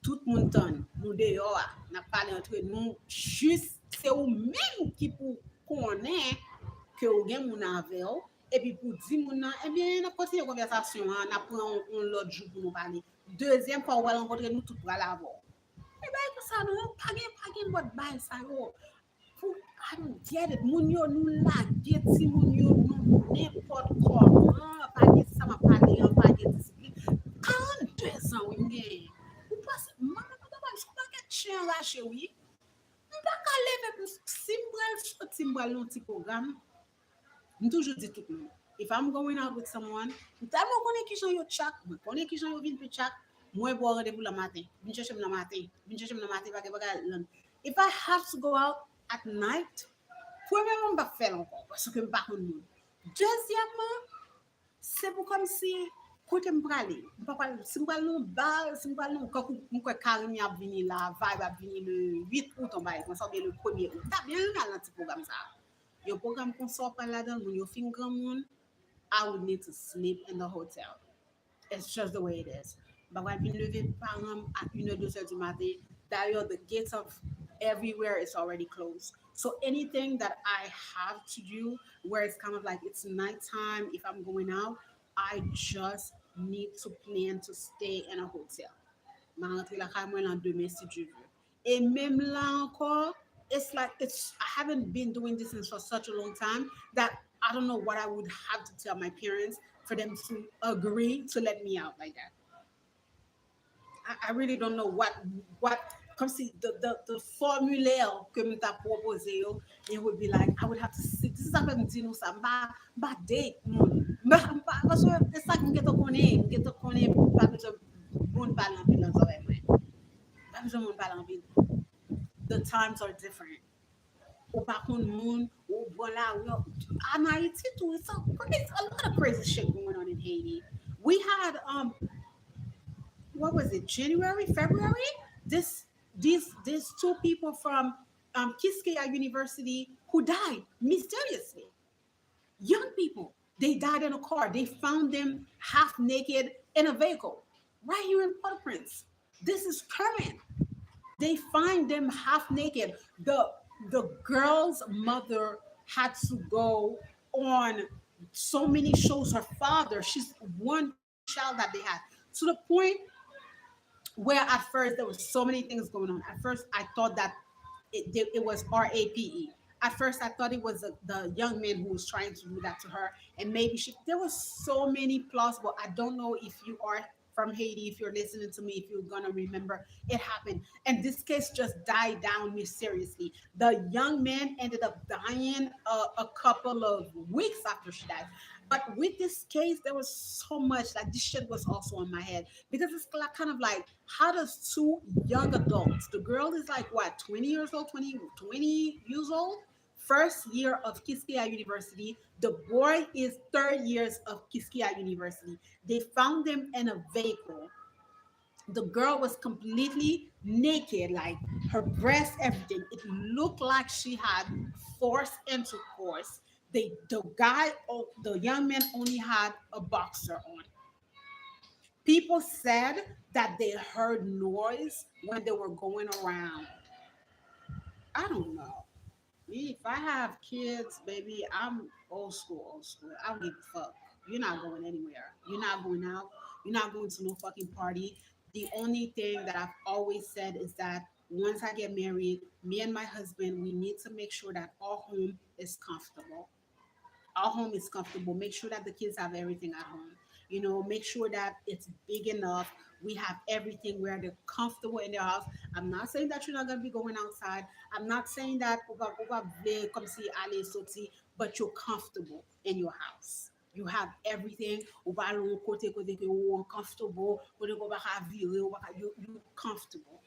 tout le monde tonne, nous dehors, n'a parlé entre nous, juste c'est ou même qui pour connaître que ou gen moun avec ou, et puis pour dire moun nan, eh bien, n'a continuer conversation, n'a prend on l'autre jour pour nous parler. Deuxième fois, on va rencontrer nous tout pour aller avoir. Eh bien, pour ça, nous, pas gen votre bail ça yo. I don't get it. Moun yo nous la get si moun yo nous n'importe comment. Pas gen ça m'a parlé, pas gen discipline. 42 ans, oui, mais. Ou pas, maman, papa, je pas get chien lâché, oui. pas qu'à lever pour si m'bral un petit programme. Je toujours dis tout le monde. If I'm going out with someone, je connais qui sont yo chat, je connais qui sont yo vin pour chat, moi boire rendez-vous le matin. Vin chercher le matin. Vin chercher le matin parce que if I have to go out at night, premièrement, je ne vais pas faire encore parce que je ne vais pas connaître. Deuxièmement, c'est pour comme si côté me parler si me parler non bal si me parler non quand moi Karim a venu là vibe a venu le 8 août on va on sort bien le 1er août t'as bien un petit programme ça yo programme qu'on sort par là-dedans mon yo fin grand monde I would need to sleep in the hotel. It's just the way it is. But when we live in Panam at 2 du matin, d'ailleurs, the gates of everywhere is already closed. So anything that I have to do where it's kind of like it's nighttime, if I'm going out, I just need to plan to stay in a hotel. Ma rentrée la caille moi l'an demain si Dieu veut. Et même là encore, it's like it's I haven't been doing this for such a long time that I don't know what I would have to tell my parents for them to agree to let me out like that. I really don't know what comme si the formulaire que me t'a proposé yo, it would be like I would have to sit this is apa me dit nous ça ba date parce que c'est ça que me get to connaît pas besoin bon parler en ville dans oreille pas besoin mon parler en ville the times are different ou par contre moun ou voilà en Haiti too it's a lot of crazy shit going on in Haiti we had what was it, January, February? These two people from Kiskeya University who died mysteriously. Young people. They died in a car. They found them half naked in a vehicle right here in Port-au-Prince. This is current. They find them half naked. The girl's mother had to go on so many shows. Her father, she's one child that they had, to the point where at first there was so many things going on. At first, I thought that it was RAPE. At first, I thought it was the young man who was trying to do that to her, and maybe she. There was so many plausible. I don't know if you are from Haiti, if you're listening to me, if you're gonna remember, it happened, and this case just died down mysteriously. The young man ended up dying a couple of weeks after she died. But with this case, there was so much like this shit was also on my head because it's like, kind of like how does two young adults, the girl is like what 20 years old, 20 years old, first year of Kiskeya University, the boy is third years of Kiskeya University. They found them in a vehicle. The girl was completely naked, like her breast, everything. It looked like she had forced intercourse. The guy, the young man only had a boxer on. People said that they heard noise when they were going around. I don't know. Me, if I have kids, baby, I'm old school, old school. I don't give a fuck. You're not going anywhere. You're not going out. You're not going to no fucking party. The only thing that I've always said is that once I get married, me and my husband, we need to make sure that our home is comfortable. Our home is comfortable. Make sure that the kids have everything at home. You know, make sure that it's big enough. We have everything where they're comfortable in their house. I'm not saying that you're not gonna be going outside. I'm not saying that come see aller sorti, but you're comfortable in your house. You have everything. Ou ba lon kote ke ou uncomfortable. You comfortable.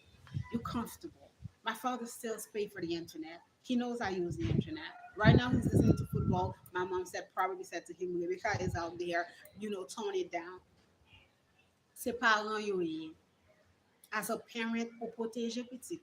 You're comfortable. My father still pays for the internet. He knows I use the internet. Right now he's listening to football. My mom probably said to him, Rebecca is out there, tone it down. Se parents yo ye. As a parent, ou protéger petit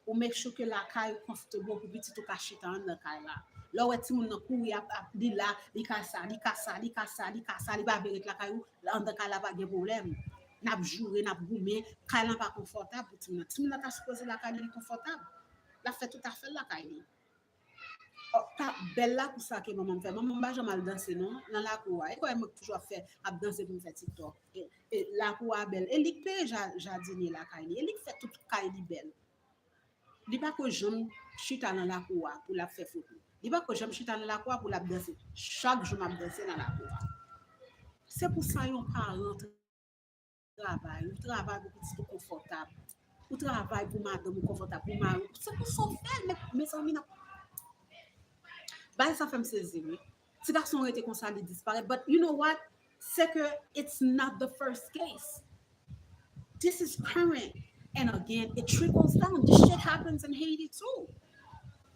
ou make sure que la caille comfortable pour petit ou ka chita en la caille là. Là ouais ti moun nan kouri ap li là, li ka sa, li ka sa, li ka sa, li ka sa, li ba veret la caille ou, là en la caille là pas de problème. N'a joué, n'a goumé, caille là pas confortable pour ti moun. Ti moun ta supposé la caille li confortable. La fait tout à fait la caille. Oh, pas belle là pour ça que maman fait. Maman pas jamais danser non dans la cour. Et quoi elle m'a toujours fait à danser pour me faire TikTok. Et la cour a belle. Et li paye jardinier la caille. Et li fait toute caille li belle. Li pas que j'aime chita dans la cour pour la faire photo. Li pas que j'aime chita dans la cour pour la danser. Chaque jour m'a danser dans la cour. C'est pour ça yon parent travail pour petit confortable. ou travail pour madame, ou confortable pour mari. C'est pour son fait, mais ça, bah, ça fait me saisir, oui. Ces garçons ont été comme ça, ils disparaissent. But you know what? C'est que it's not the first case. This is current. And again, it trickles down. This shit happens in Haiti too.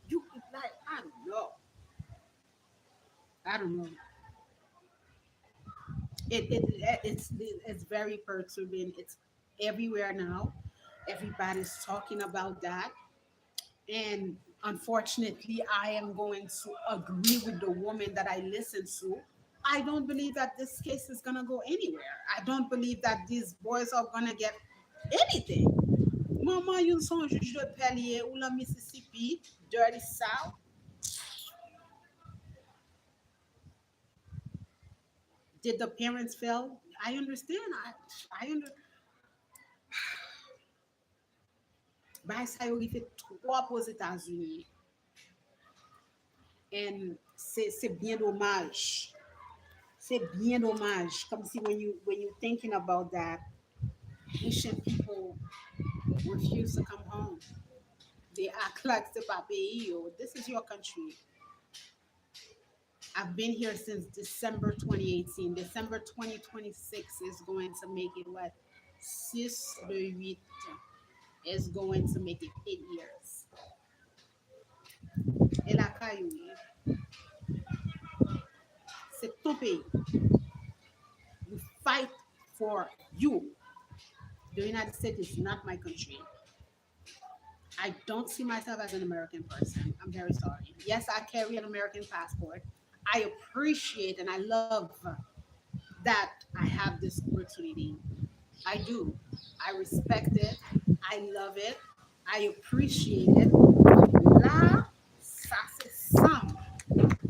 You like, I don't know. I don't know. It's very perturbing. It's everywhere now. Everybody's talking about that, and unfortunately, I am going to agree with the woman that I listen to. I don't believe that this case is gonna go anywhere. I don't believe that these boys are gonna get anything. Mama, you son juge de Pellier ou la Mississippi, Dirty South. Did the parents fail? I understand. I under. Bah, ça y est, fait trois aux États-Unis. Et c'est bien dommage. C'est bien dommage. Comme si when you thinking about that, Haitian people refuse to come home. They act like c'est pas pays. This is your country. I've been here since December 2018. December 2026 is going to make it what? 6 de 8 is going to make it 8 years. Et la caillou, c'est ton pays. We fight for you. The United States is not my country. I don't see myself as an American person. I'm very sorry. Yes, I carry an American passport. I appreciate and I love that I have this opportunity. I do. I respect it. I love it. I appreciate it. Là, ça c'est sang.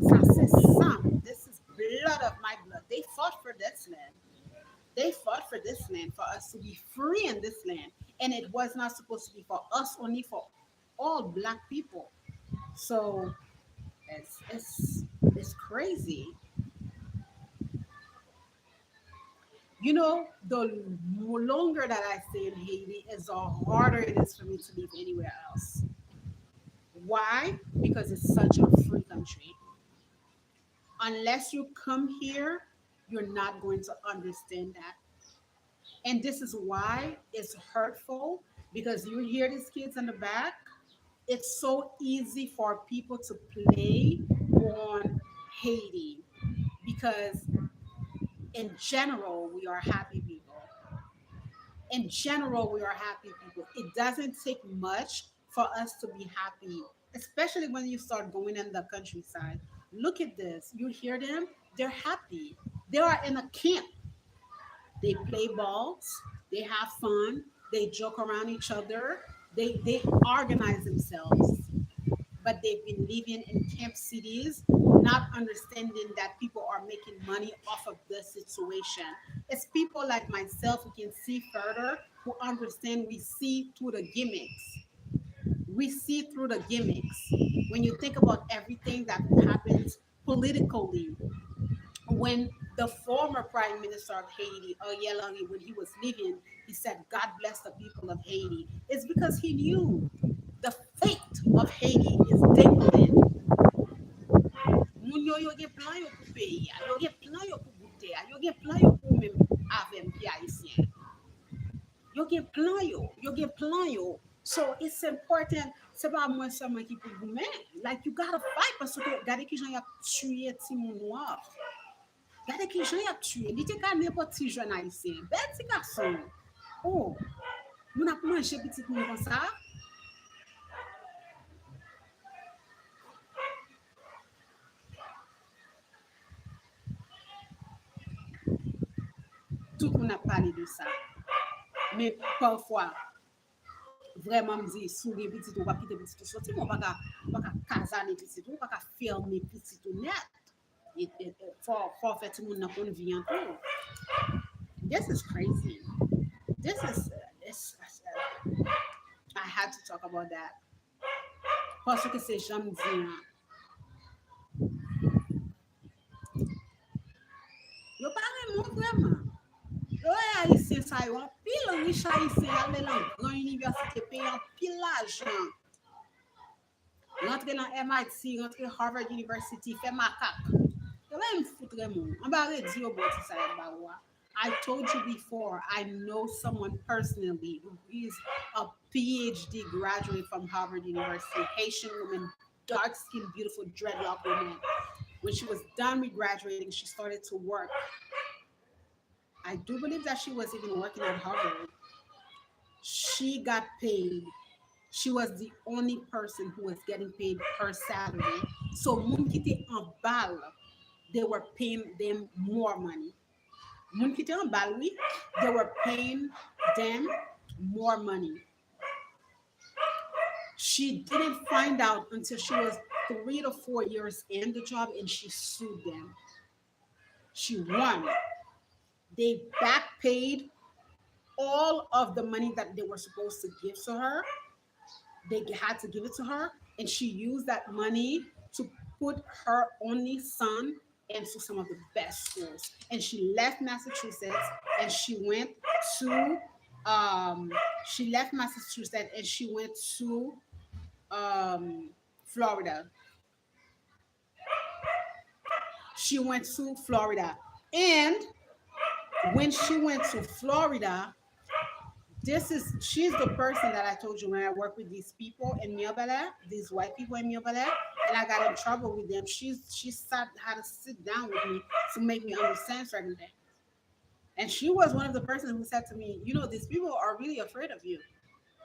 Ça c'est sang. This is blood of my blood. They fought for this land. They fought for this land, for us to be free in this land. And it was not supposed to be for us, only for all black people. So it's crazy. You know, the longer that I stay in Haiti, is the harder it is for me to live anywhere else. Why? Because it's such a free country. Unless you come here, you're not going to understand that. And this is why it's hurtful because you hear these kids in the back. It's so easy for people to play on Haiti because, in general, we are happy people. In general, we are happy people. It doesn't take much for us to be happy, especially when you start going in the countryside. Look at this. You hear them, they're happy. They are in a camp. They play balls, they have fun, they joke around each other, they organize themselves. But they've been living in camp cities, not understanding that people are making money off of the situation. It's people like myself who can see further, who understand we see through the gimmicks. We see through the gimmicks. When you think about everything that happens politically, when the former prime minister of Haiti, Ariel Henry, when he was living, he said, God bless the people of Haiti. It's because he knew the fate of Haiti is decorated. Moun yo gen plan yo pou peyi, yo gen plan yo pou goute, yo gen plan yo pou même avem pi haisyen. Yo gen plan yo. So it's important, se pa mwen seman ki pou goumen. Like you gotta fight parce que gade ki jan y ap tuye ti moun noir. Gade ki jan y ap tuye. Li te ka nepot ti jen haisyen. Bel ti garson. Oh, moun ap manje petit moun kon sa. Tout moun ap pale de sa. Mais parfois, vraiment me dit, sou gen petit ou pa kite petit ou sorti, on pa ka kazane petit ou, pa ka ferme petit ou net. For fait tout le monde n'a vie en tout. This is crazy. This is I had to talk about that. Parce que c'est jamais dit. Yo pa remon vraiment. Yo haïtien ça yo pile riche haïtien aller dans grande université payer un pile l'argent rentrer dans MIT rentrer Harvard University faire macaque yo là me foutre mon on va dire au bon ça ba wa I told you before, I know someone personally who is a PhD graduate from Harvard University, Haitian woman, dark skinned, beautiful dreadlock woman. When she was done with graduating, she started to work. I do believe that she was even working at Harvard. She got paid. She was the only person who was getting paid her salary. So, moun ki te en bal, they were paying them more money. Moun ki te en bal, oui, they were paying them more money. She didn't find out until she was 3 to 4 years in the job and she sued them. She won. They back paid all of the money that they were supposed to give to her. They had to give it to her, and she used that money to put her only son into some of the best schools. And she left Massachusetts and to um she left Massachusetts and she went to Florida. She went to Florida. And when she went to Florida, she's the person that I told you when I work with these people in Miobele, these white people in Miobele, and I got in trouble with them. She sat had to sit down with me to make me understand certain things. And she was one of the persons who said to me, you know, these people are really afraid of you.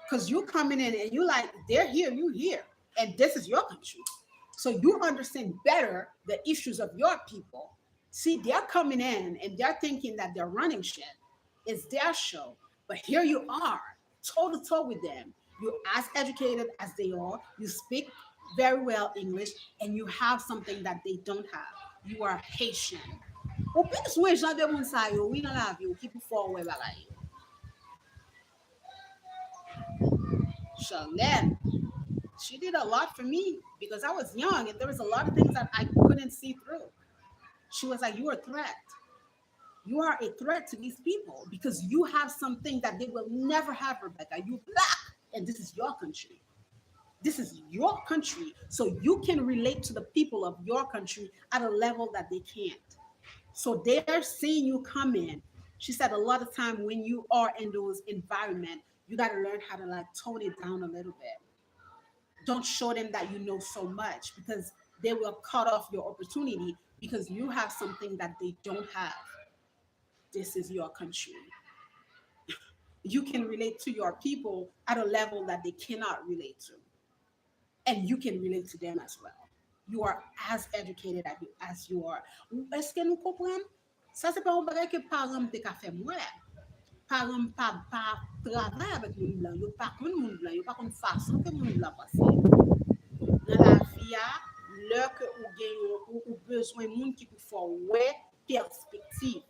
Because you coming in and you like, they're here, you here. And this is your country. So you understand better the issues of your people. See, they're coming in and they're thinking that they're running shit. It's their show. But here you are, toe to toe with them. You're as educated as they are. You speak very well English, and you have something that they don't have. You are Haitian. Ou pis wè jan de moun sa yo, wè nan la vi yo, ki pou fò wè bagay yo. Charlene, she did a lot for me because I was young and there was a lot of things that I couldn't see through. She was like, "You're a threat. You are a threat to these people because you have something that they will never have, Rebecca. You black, and this is your country. This is your country, so you can relate to the people of your country at a level that they can't. So they're seeing you come in." She said a lot of time when you are in those environment, you got to learn how to like tone it down a little bit. Don't show them that you know so much because they will cut off your opportunity because you have something that they don't have. This is your country. You can relate to your people at a level that they cannot relate to. And you can relate to them as well. You are as educated as you are. Est-ce que nous comprenons? Ça, c'est pas un bagage que parents te ka fait moi. Parents pas travail avec moun blanc. Yo pas kon moun blanc. Yo pas kon façon que moun blanc passe. Dans la vie, l'heure que ou gagne ou besoin moun qui pou fò ouais perspective.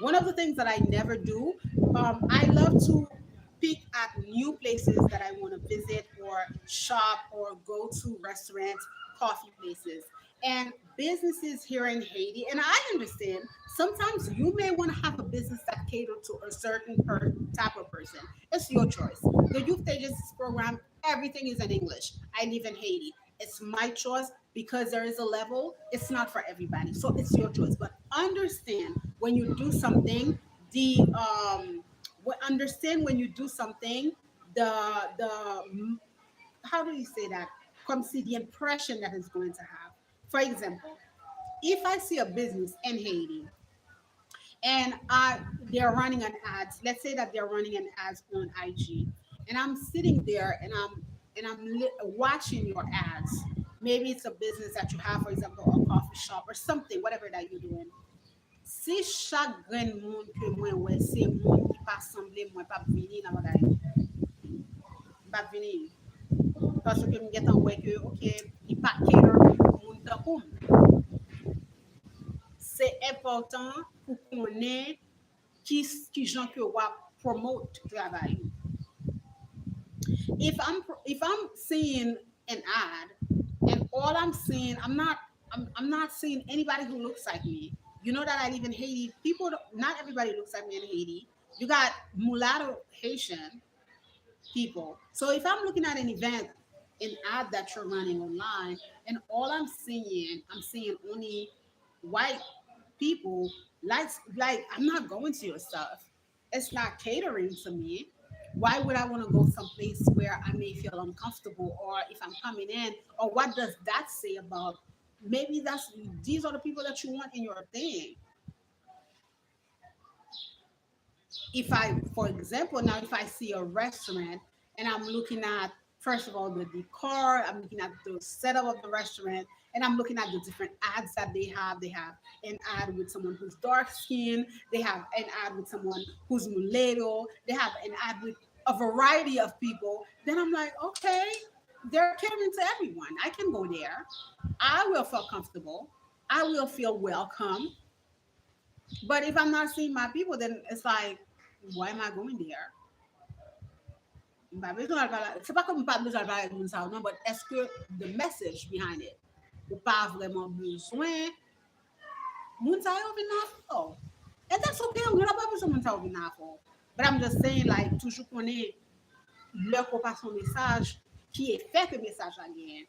One of the things that I never do, I love to pick at new places that I want to visit or shop or go to restaurants, coffee places, and businesses here in Haiti. And I understand sometimes you may want to have a business that caters to a certain type of person. It's your choice. The youth agency program, everything is in English. I live in Haiti. It's my choice because there is a level. It's not for everybody, so it's your choice. But understand when you do something, the understand when you do something, the how do you say that? Come see the impression that it's going to have. For example, if I see a business in Haiti and they're running an ads, let's say that they're running an ads on IG, and I'm sitting there and watching your ads. Maybe it's a business that you have, for example, a coffee shop or something, whatever that you're doing. Si chak gren moun ke mwen wè, se moun ki pa semble mwen pa vini nan bagay. Pa vini. Paske mwen getan wè ke, ok, ki pa cater moun takoum. Se important pou konen ki jan ke wap promote travay. If I'm seeing an ad and all I'm seeing, I'm not seeing anybody who looks like me. You know that I live in Haiti. Not everybody looks like me in Haiti. You got mulatto Haitian people. So if I'm looking at an event, an ad that you're running online, and all I'm seeing only white people, like I'm not going to your stuff. It's not catering to me. Why would I want to go someplace where I may feel uncomfortable, or if I'm coming in, or what does that say about? Maybe that's these are the people that you want in your thing. If I, for example, now if I see a restaurant and I'm looking at, first of all, the decor, I'm looking at the setup of the restaurant, and I'm looking at the different ads that they have. They have an ad with someone who's dark skinned, they have an ad with someone who's mulatto, they have an ad with a variety of people. Then I'm like, okay, they're catering to everyone. I can go there. I will feel comfortable. I will feel welcome. But if I'm not seeing my people, then it's like, why am I going there? C'est pas comme pas besoin de parler avec moun sa ou non, but est-ce que the message behind it, ou pas vraiment besoin, moun sa yo vin nan for. And that's okay, ou n'a pas besoin moun sa yo vin nan for. But I'm just saying, like, toujours konen leur qu'on passe son message, qui est fait que message la gen.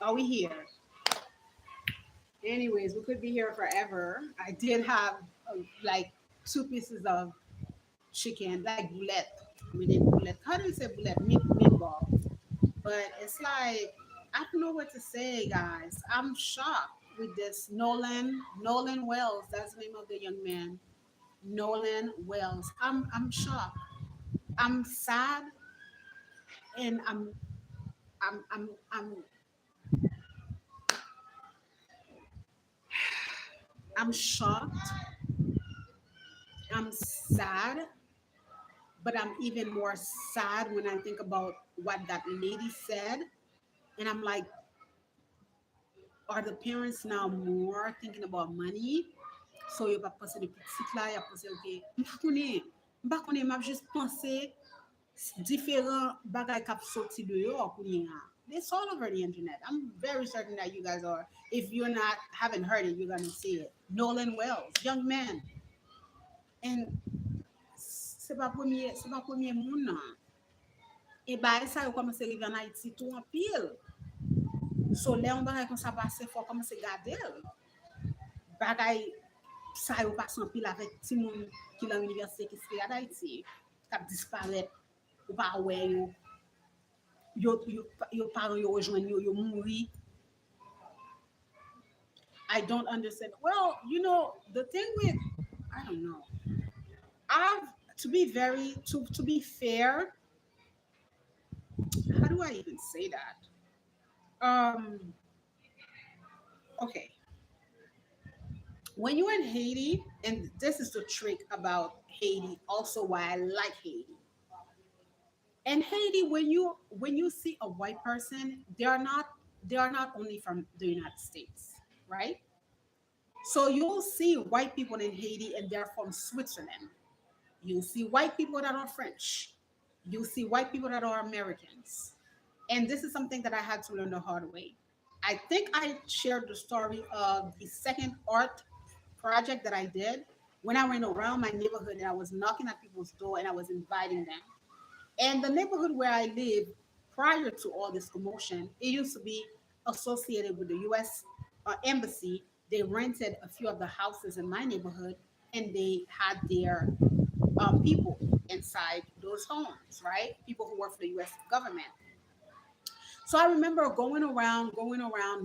Are we here? Anyways, we could be here forever. I did have like 2 pieces of chicken, like boulette. We did boulette. How do you say boulette? Meatball. But it's like I don't know what to say, guys. I'm shocked with this Nolan Wells. That's the name of the young man. Nolan Wells. I'm shocked. I'm sad, and I'm I'm shocked. I'm sad, but I'm even more sad when I think about what that lady said. And I'm like, are the parents now more thinking about money? So yo pa pense de pitit la, ya pense, ok, mpa konen, map just pense diferent bagay kap soti de yo konen. It's all over the internet. I'm very certain that you guys are. If you're not, haven't heard it, you're gonna see it. Nolan Wells, young man. And se pa pwemye moun nan. E ba e sa yo komanse rive an Haiti tou an pil. So le yon bagay kon sa pase fò komanse gade el. Bagay sa yo passe an pil avèk ti moun ki lan universite ki se an Haiti. Kap disparet ou pa wè yo. Yo paran yo rejoin yo mouri. I don't understand. Well, the thing with, I don't know. I've to be fair, how do I even say that? Okay. When you're in Haiti, and this is the trick about Haiti, also why I like Haiti. In Haiti, when you see a white person, they are not only from the United States, right? So you'll see white people in Haiti and they're from Switzerland. You'll see white people that are French. You'll see white people that are Americans. And this is something that I had to learn the hard way. I think I shared the story of the second art project that I did when I went around my neighborhood and I was knocking at people's door and I was inviting them. And the neighborhood where I live, prior to all this commotion, it used to be associated with the U.S. Embassy. They rented a few of the houses in my neighborhood, and they had their people inside those homes, right? People who work for the U.S. government. So I remember going around,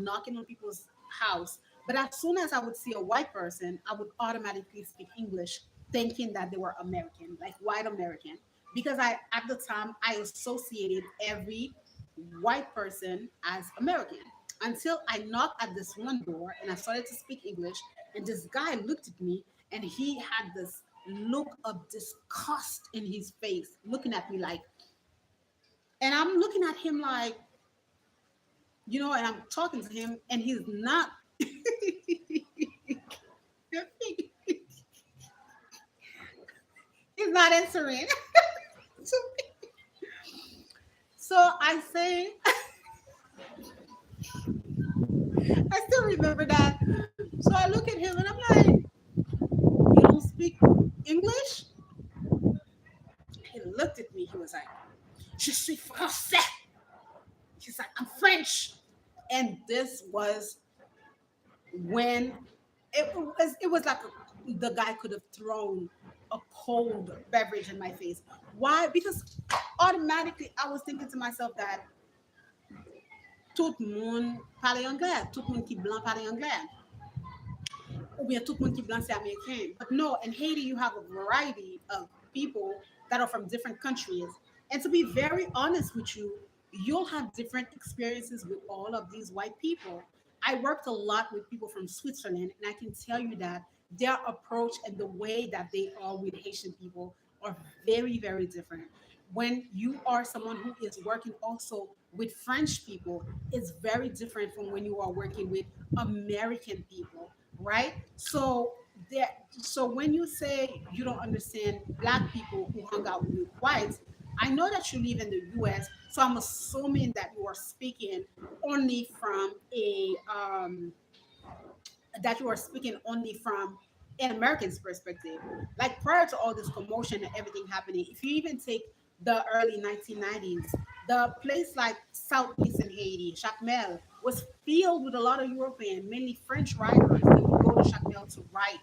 knocking on people's house. But as soon as I would see a white person, I would automatically speak English, thinking that they were American, like white American, because at the time I associated every white person as American. Until I knocked at this one door and I started to speak English, and this guy looked at me and he had this look of disgust in his face, looking at me like, and I'm looking at him like, and I'm talking to him, and he's not. He's not answering. So I say, I still remember that. So I look at him and I'm like, you don't speak English? looked at me. He was like, "Je suis français." He's like, "I'm French," and this was when it was like the guy could have thrown a cold beverage in my face. Why? Because automatically I was thinking to myself that tout le monde parle anglais, tout le monde qui blanc parle anglais, ou bien tout le monde qui blanc c'est américain. But no, in Haiti you have a variety of people that are from different countries. And to be very honest with you, you'll have different experiences with all of these white people. I worked a lot with people from Switzerland, and I can tell you that their approach and the way that they are with Haitian people are very, very different. When you are someone who is working also with French people, it's very different from when you are working with American people, right? So when you say you don't understand black people who hung out with whites, I know that you live in the US, so I'm assuming that you are speaking only from a that you are speaking only from an American's perspective. Like prior to all this commotion and everything happening, if you even take the early 1990s, the place like southeastern Haiti, Jacmel, was filled with a lot of European, mainly French writers that would go to Jacmel to write.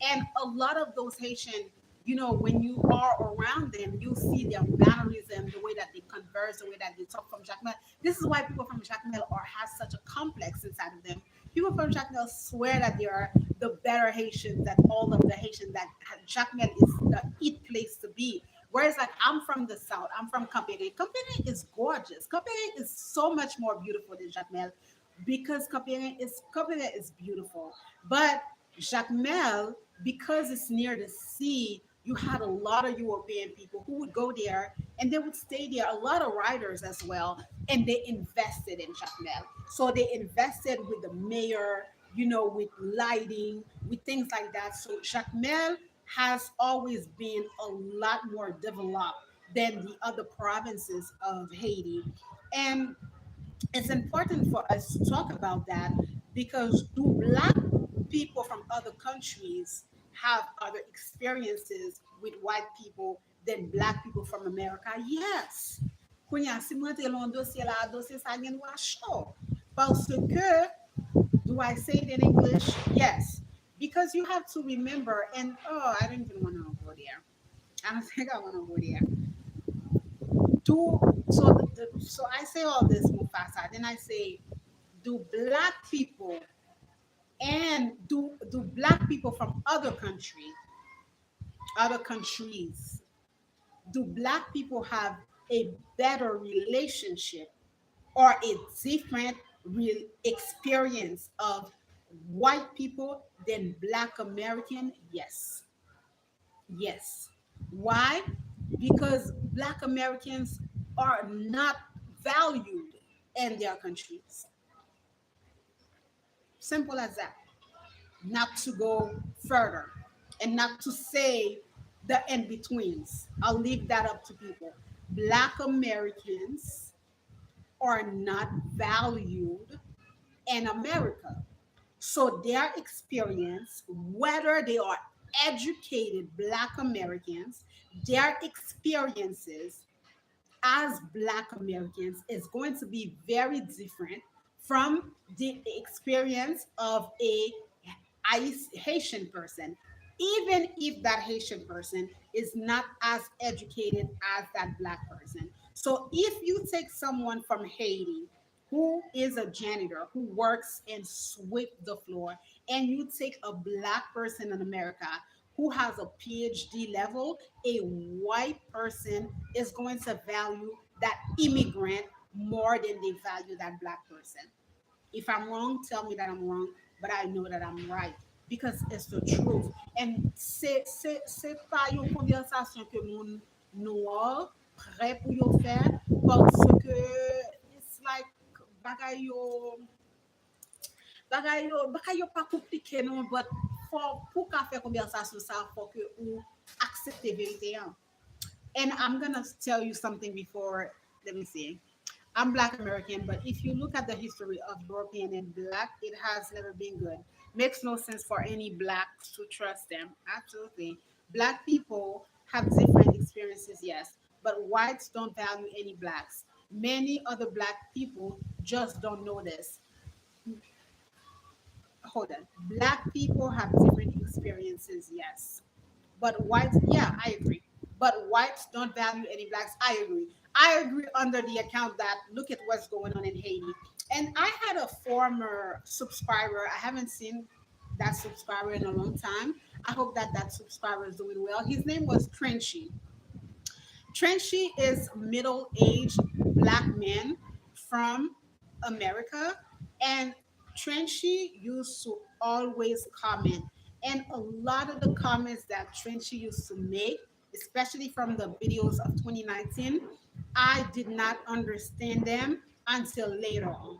And a lot of those Haitian, when you are around them, you see their mannerism, the way that they converse, the way that they talk from Jacmel. This is why people from Jacmel are has such a complex inside of them. People from Jacmel swear that they are the better Haitians, that all of the Haitians, that Jacmel is the it place to be. Whereas, like, I'm from the south, I'm from Campere. Campere is gorgeous. Campere is so much more beautiful than Jacmel because Campere is beautiful. But Jacmel, because it's near the sea, you had a lot of European people who would go there and they would stay there. A lot of writers as well, and they invested in Jacmel. So they invested with the mayor, with lighting, with things like that. So Jacmel has always been a lot more developed than the other provinces of Haiti. And it's important for us to talk about that because do black people from other countries have other experiences with white people than black people from America? Yes. Kounya, si mwen te lon dosye la, dosye sa gen wa show. Parce que, do I say it in English? Yes. Because you have to remember, and oh, I don't even want to go there. I don't think I want to go there. Do so I say all this Mufasa, then I say, do black people and do black people from other countries, do black people have a better relationship or a different real experience of white people than black American? Yes. Yes. Why? Because black Americans are not valued in their countries. Simple as that. Not to go further and not to say the in betweens. I'll leave that up to people. Black Americans are not valued in America. So their experience, whether they are educated Black Americans, their experiences as Black Americans is going to be very different from the experience of a Haitian person, even if that Haitian person is not as educated as that Black person. So if you take someone from Haiti who is a janitor who works and sweep the floor, and you take a Black person in America who has a PhD level, a white person is going to value that immigrant more than they value that Black person. If I'm wrong, tell me that I'm wrong, but I know that I'm right because it's the truth. And c'est pas une conversation que mon noir prêt pour yo faire parce que it's like bagay yo bagay yo pas compliqué non, but pour qu'a faire conversation ça faut que ou accepter vérité hein. And I'm gonna tell you something before. Let me see. I'm Black American, but if you look at the history of European and Black, it has never been good. Makes no sense for any Blacks to trust them. Absolutely. Black people have different experiences, yes. but whites don't value any blacks. Many other black people just don't know this. Hold on. Black people have different experiences, yes. But whites, yeah, I agree. But whites don't value any blacks. I agree. I agree under the account that look at what's going on in Haiti. And I had a former subscriber. I haven't seen that subscriber in a long time. I hope that that subscriber is doing well. His name was Trenchy. Trenchy is middle-aged black man from America, and Trenchy used to always comment. And a lot of the comments that Trenchy used to make, especially from the videos of 2019, I did not understand them until later on.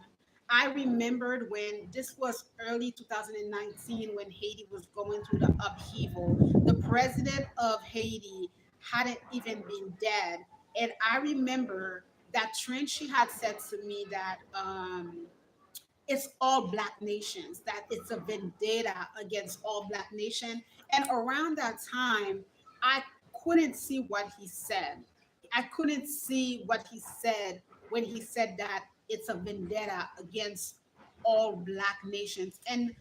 I remembered when this was early 2019 when Haiti was going through the upheaval. The president of Haiti hadn't even been dead. And I remember that Trenchy had said to me that it's all black nations, that it's a vendetta against all black nation. And around that time, I couldn't see what he said. I couldn't see what he said when he said that it's a vendetta against all black nations. And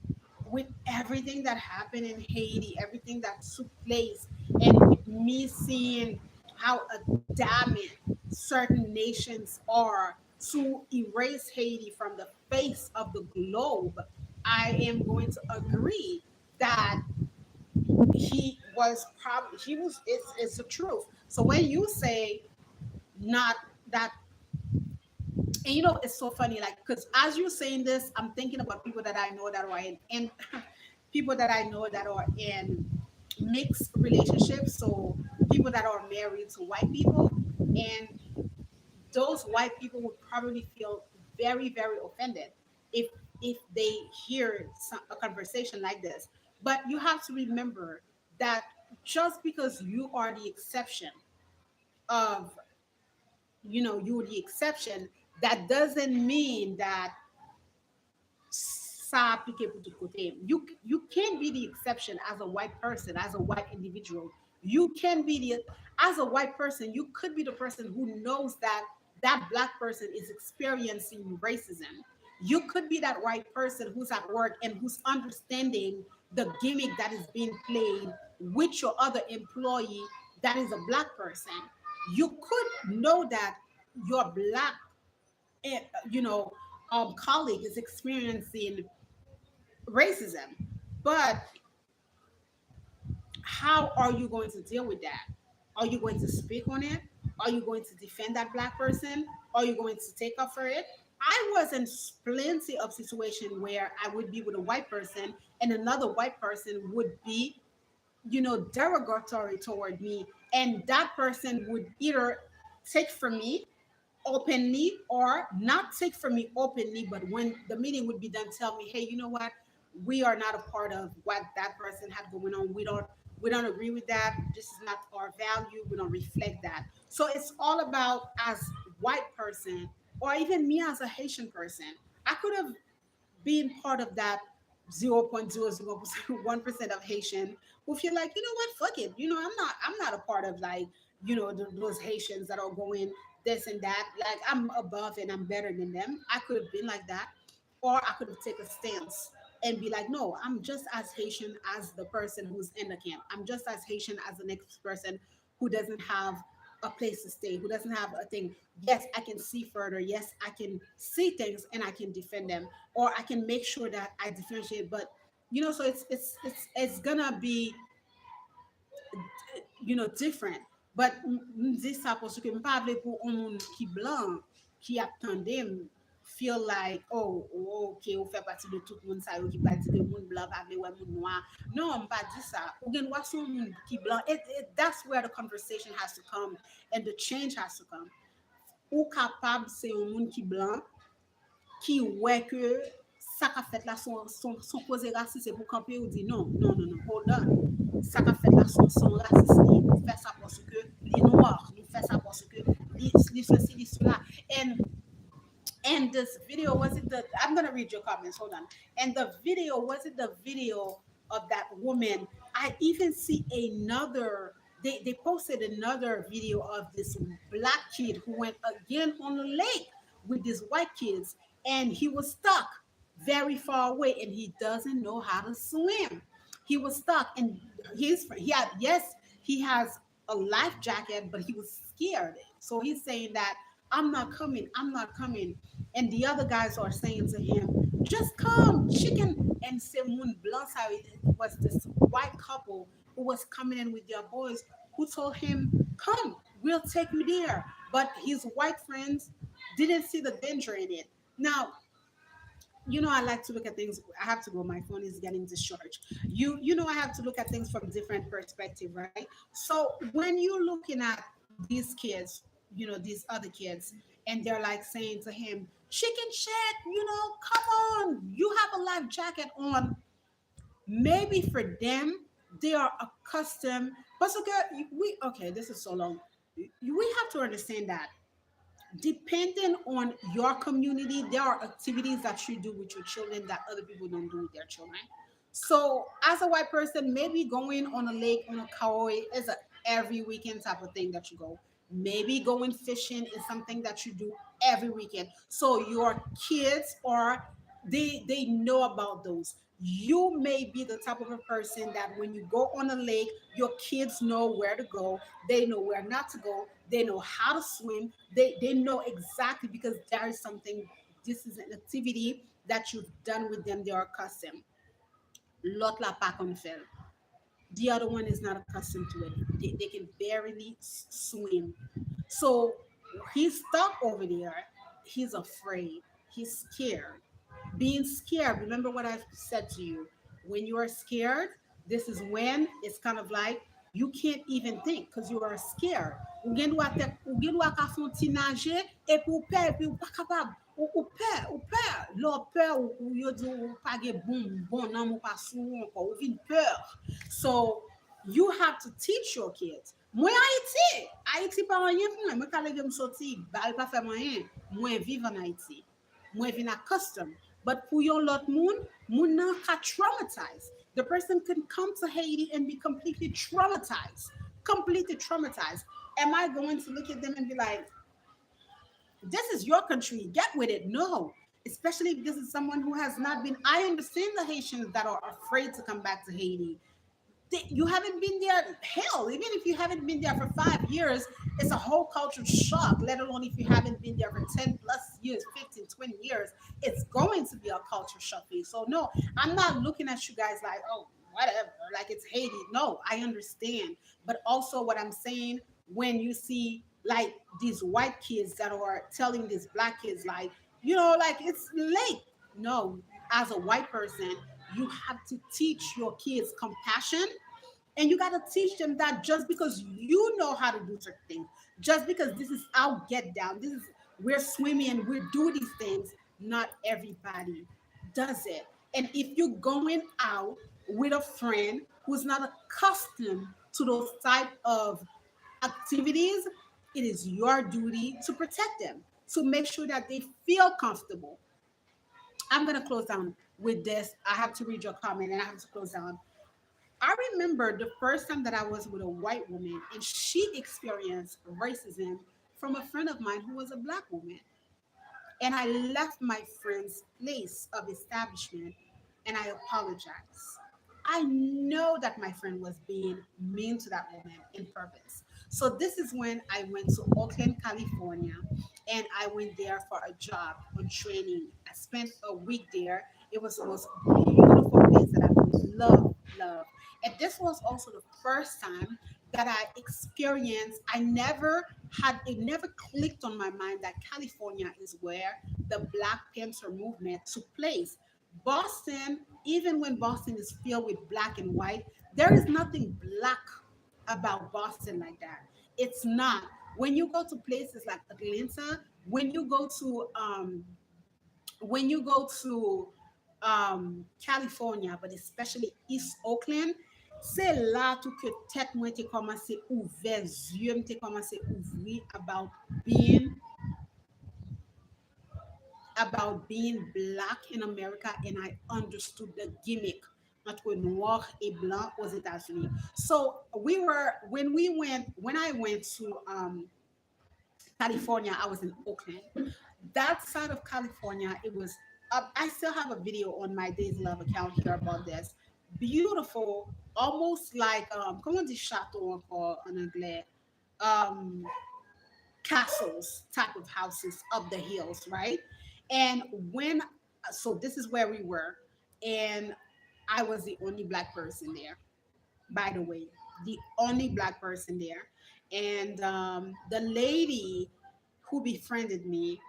with everything that happened in Haiti, everything that took place, and with me seeing how adamant certain nations are to erase Haiti from the face of the globe, I am going to agree that he was it's the truth. So when you say not that, and you know, it's so funny, like, because as you're saying this, I'm thinking about people that I know that are in people that I know that are in mixed relationships. So people that are married to white people, and those white people would probably feel very, very offended if they hear a conversation like this. But you have to remember that just because you are the exception of, you know, you're the exception, that doesn't mean that ça applique pour tout côté. You can be the exception as a white person, as a white individual. You can be the as a white person, you could be the person who knows that that black person is experiencing racism. You could be that white person who's at work and who's understanding the gimmick that is being played with your other employee that is a black person. You could know that your black eh, you know colleague is experiencing racism, but how are you going to deal with that? Are you going to speak on it? Are you going to defend that black person? Are you going to take up for it? I was in plenty of situation where I would be with a white person and another white person would be, you know, derogatory toward me, and that person would either take from me openly or not take from me openly, but when the meeting would be done, tell me, hey, you know what, we are not a part of what that person had going on. We don't agree with that. This is not our value. We don't reflect that. So it's all about, as white person, or even me as a Haitian person, I could have being part of that 0.001% of Haitian who feel like, you know what, fuck it. You know, I'm not a part of, like, you know, those Haitians that are going this and that. Like, I'm above and I'm better than them. I could have been like that. Or I could have taken a stance and be like, no, I'm just as Haitian as the person who's in the camp. I'm just as Haitian as the next person who doesn't have a place to stay, who doesn't have a thing. Yes, I can see further. Yes, I can see things and I can defend them, or I can make sure that I differentiate. But you know, so it's gonna be, you know, different. But this sa parce que m'pa vle pou on moun ki blanc qui attendait feel like, oh, okay, ou fait partie de tout moun sa yo qui pa di que moun blanc pa vle wè moun noir. Non, m'pa di sa. Ou gen wè son moun ki blanc. That's where the conversation has to come and the change has to come. Ou kapab se yon moun ki blanc qui ouais que ça qu'a fait là son cause raciste, c'est pour camper ou dire non, non, non, non, hold on. Ça qu'a fait là son raciste, il fait ça parce que les noirs, il fait ça parce que les ceci, les cela. And this video, was it the, I'm gonna read your comments, hold on. And the video, was it the video of that woman? I even see another they posted another video of this black kid who went again on the lake with these white kids, and he was stuck very far away, and he doesn't know how to swim. He was stuck, and he had, yes, he has a life jacket, but he was scared. So he's saying that I'm not coming, I'm not coming. And the other guys are saying to him, just come, chicken. And Semun Blanc was this white couple who was coming in with their boys who told him, come, we'll take you there. But his white friends didn't see the danger in it. Now, I like to look at things. I have to go. My phone is getting discharged. I have to look at things from different perspective, right? So when you're looking at these kids, these other kids, and they're like saying to him, chicken shit, come on, you have a life jacket on. Maybe for them, they are accustomed. But okay, this is so long. We have to understand that depending on your community, there are activities that you do with your children that other people don't do with their children. So, as a white person, maybe going on a lake on a kaoi is a every weekend type of thing that you go. Maybe going fishing is something that you do every weekend. So your kids are they know about those. You may be the type of a person that when you go on a lake, your kids know where to go, they know where not to go, they know how to swim, they know exactly because there is something, this is an activity that you've done with them, they are accustomed. L'autre la pas comme fait. The other one is not accustomed to it. They can barely swim. So he's stuck over there. He's afraid. He's scared. Being scared, remember what I've said to you. When you are scared, this is when it's kind of like you can't even think because you are scared. Ou gen do ak fon ti nage, et pou pe, et puis ou pas capable. Ou pe, l'on peur, ou yo di ou pa ge bon nan ou pa sou encore, ou vin peur. So you have to teach your kids. Moi Haiti pa rien pour moi. Moi ka leve m sorti, bal pa fe rien. Moi vive en Haiti. Moi vin accustomed. But for your lot moun nan ka traumatized. The person can come to Haiti and be completely traumatized. Completely traumatized. Am I going to look at them and be like, this is your country, get with it? No. Especially if this is someone who has not been. I understand the Haitians that are afraid to come back to Haiti. You haven't been there. Hell, even if you haven't been there for 5 years, it's a whole culture shock, let alone if you haven't been there for 10 plus years, 15, 20 years. It's going to be a culture shock for you. So no, I'm not looking at you guys like, oh, whatever, like it's Haiti. No, I understand. But also what I'm saying, when you see like these white kids that are telling these black kids like, like it's late. No, as a white person, you have to teach your kids compassion, and you got to teach them that just because you know how to do certain things, just because this is our get down, this is we're swimming and we do these things, not everybody does it. And if you're going out with a friend who's not accustomed to those type of activities, it is your duty to protect them, to make sure that they feel comfortable. I'm going to close down with this. I have to read your comment and I have to close down. I remember the first time that I was with a white woman and she experienced racism from a friend of mine who was a black woman. And I left my friend's place of establishment and I apologized. I know that my friend was being mean to that woman in purpose. So this is when I went to Oakland, California, and I went there for a job on training. I spent a week there. It was the most beautiful place that I would love. And this was also the first time that I experienced, it never clicked on my mind that California is where the Black Panther movement took place. Boston, even when Boston is filled with black and white, there is nothing black about Boston like that. It's not. When you go to places like Atlanta, when you go to California, but especially East Oakland, c'est là tout que tête moi t'ai commencé ouvert, yeux m'étaient commencé ouvrir about being black in America, and I understood the gimmick. entre noir et blanc aux États-Unis. So when I went to California, I was in Oakland. That side of California, it was. I still have a video on my Daisy Love account here about this. Beautiful, almost like comment on dit château encore en anglais? Um, castles type of houses up the hills, right? And when so this is where we were, and I was the only black person there, by the way, the only black person there. And the lady who befriended me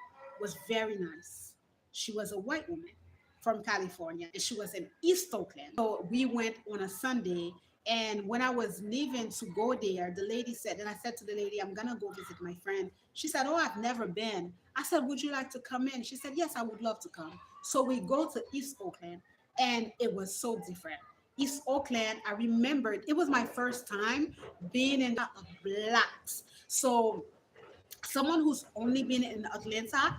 was very nice. She was a white woman from California, and she was in East Oakland. So we went on a Sunday. And when I was leaving to go there, the lady said, and I said to the lady, I'm gonna go visit my friend. She said, oh, I've never been. I said, would you like to come in? She said, yes, I would love to come. So we go to East Oakland, and it was so different. East Oakland, I remembered it was my first time being in of blacks. So someone who's only been in Atlanta,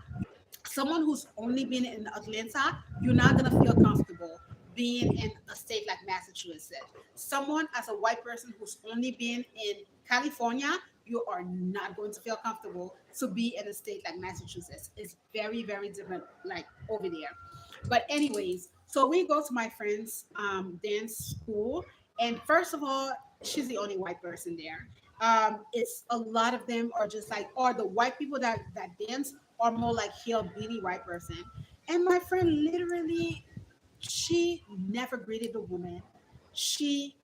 you're not gonna feel comfortable being in a state like Massachusetts. Someone as a white person who's only been in California, you are not going to feel comfortable to be in a state like Massachusetts. It's very, very different, like over there. But anyways, so we go to my friend's dance school, and first of all, she's the only white person there. It's a lot of them are just like, or the white people that dance are more like hillbilly white person. And my friend literally, she never greeted the woman. She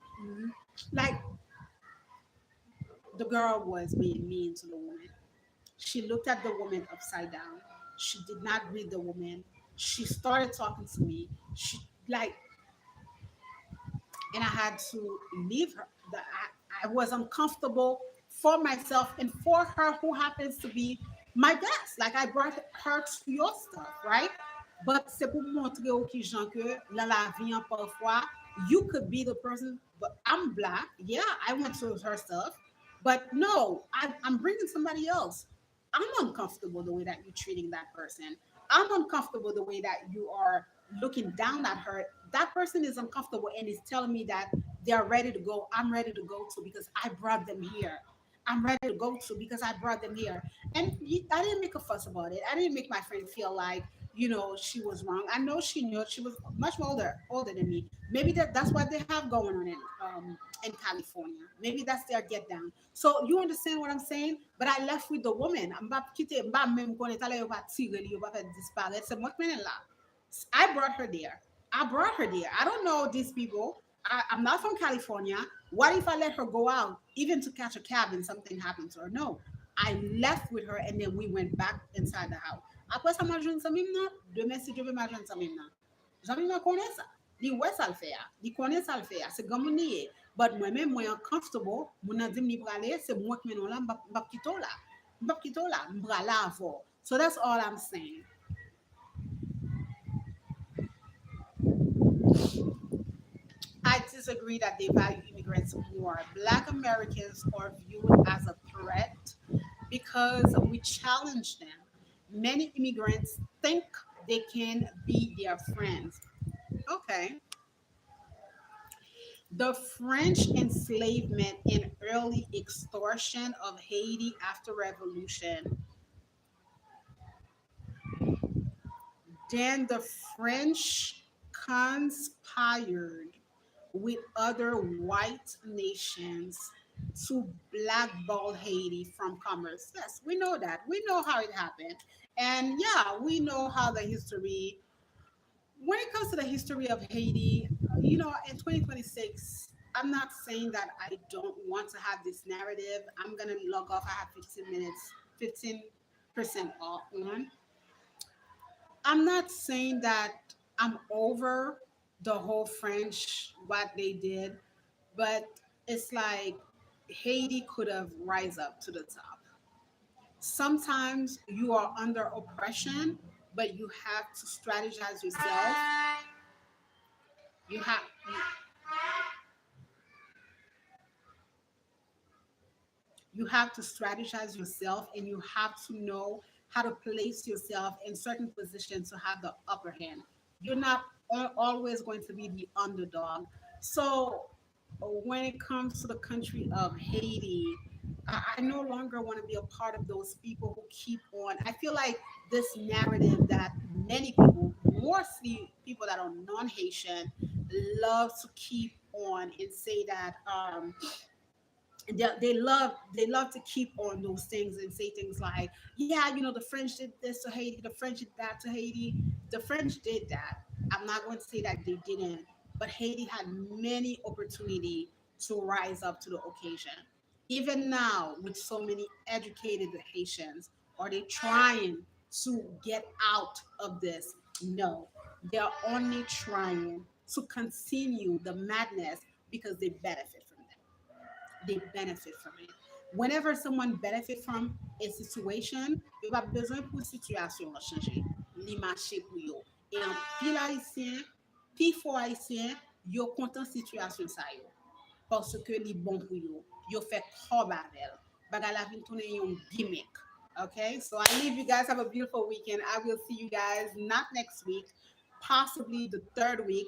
like the girl was being mean to the woman. She looked at the woman upside down. She did not greet the woman. She started talking to me. She like, and I had to leave her. I was uncomfortable for myself and for her, who happens to be my guest. Like I brought her to your stuff, right? But c'est pour montrer aux gens que dans la vie, hein, parfois, you could be the person, but I'm black. Yeah, I went to her stuff, but no, I'm bringing somebody else. I'm uncomfortable the way that you're treating that person. I'm uncomfortable the way that you are looking down at her. That person is uncomfortable and is telling me that they're ready to go. I'm ready to go to because I brought them here. I'm ready to go to because I brought them here. And I didn't make a fuss about it. I didn't make my friend feel like, she was wrong. I know she knew she was much older than me. Maybe that's what they have going on in California. Maybe that's their get down. So you understand what I'm saying? But I left with the woman. I'm pas quitter, m'pa même connaître aller, yo pas tirer, yo pas faire disparaître. C'est moi qui mène là. I brought her there. I brought her there. I don't know these people. I'm not from California. What if I let her go out, even to catch a cab, and something happened to her? No. I left with her and then we went back inside the house. Après ça, m'a joint ça même nan. Demain, si Dieu veut, m'a joint ça même nan. J'aime m'a connaît ça. Li ouais ça le fait. Li connaît ça le fait. C'est comme on y est. But moi-même, moi, uncomfortable, mon a dit m'y praler, c'est moi qui m'en là, m'bap kito là. M'bap kito là, m'bra là avant. So that's all I'm saying. I disagree that they value immigrants more. Black Americans are viewed as a threat because we challenge them. Many immigrants think they can be their friends. Okay. The French enslavement and early extortion of Haiti after revolution. Then the French conspired with other white nations to blackball Haiti from commerce. Yes, we know that. We know how it happened. And yeah, we know how the history, when it comes to the history of Haiti, in 2026, I'm not saying that I don't want to have this narrative. I'm going to log off. I have 15 minutes, 15% off on. I'm not saying that I'm over the whole French, what they did, but it's like Haiti could have rise up to the top. Sometimes you are under oppression, but you have to strategize yourself. You have you have to strategize yourself, and you have to know how to place yourself in certain positions to have the upper hand. You're not always going to be the underdog. So when it comes to the country of Haiti, I no longer want to be a part of those people who keep on. I feel like this narrative that many people, mostly people that are non-Haitian, love to keep on and say that they love to keep on those things and say things like, yeah, the French did this to Haiti, the French did that to Haiti. The French did that. I'm not going to say that they didn't, but Haiti had many opportunity to rise up to the occasion. Even now, with so many educated Haitians, are they trying to get out of this? No, they are only trying to continue the madness because they benefit from it. They benefit from it. Whenever someone benefit from a situation, il va besoin pour situation changer. Li marché pour yo. Et en pile haïtien, pi fo haïtien, yo content situation sa yo. Parce que li bon pour yo. Yo fait kob avec. Baga la vin tourner yon gimmick. Okay, so I leave you guys. Have a beautiful weekend. I will see you guys not next week, possibly the third week.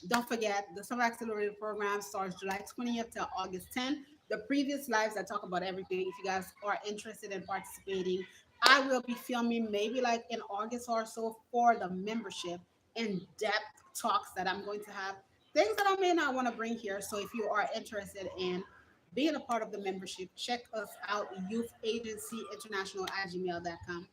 Don't forget, the Summer Accelerator program starts July 20th to August 10th. The previous lives, I talk about everything. If you guys are interested in participating, I will be filming maybe like in August or so for the membership in depth talks that I'm going to have. Things that I may not want to bring here. So if you are interested in being a part of the membership, check us out, Youth Agency International at gmail.com.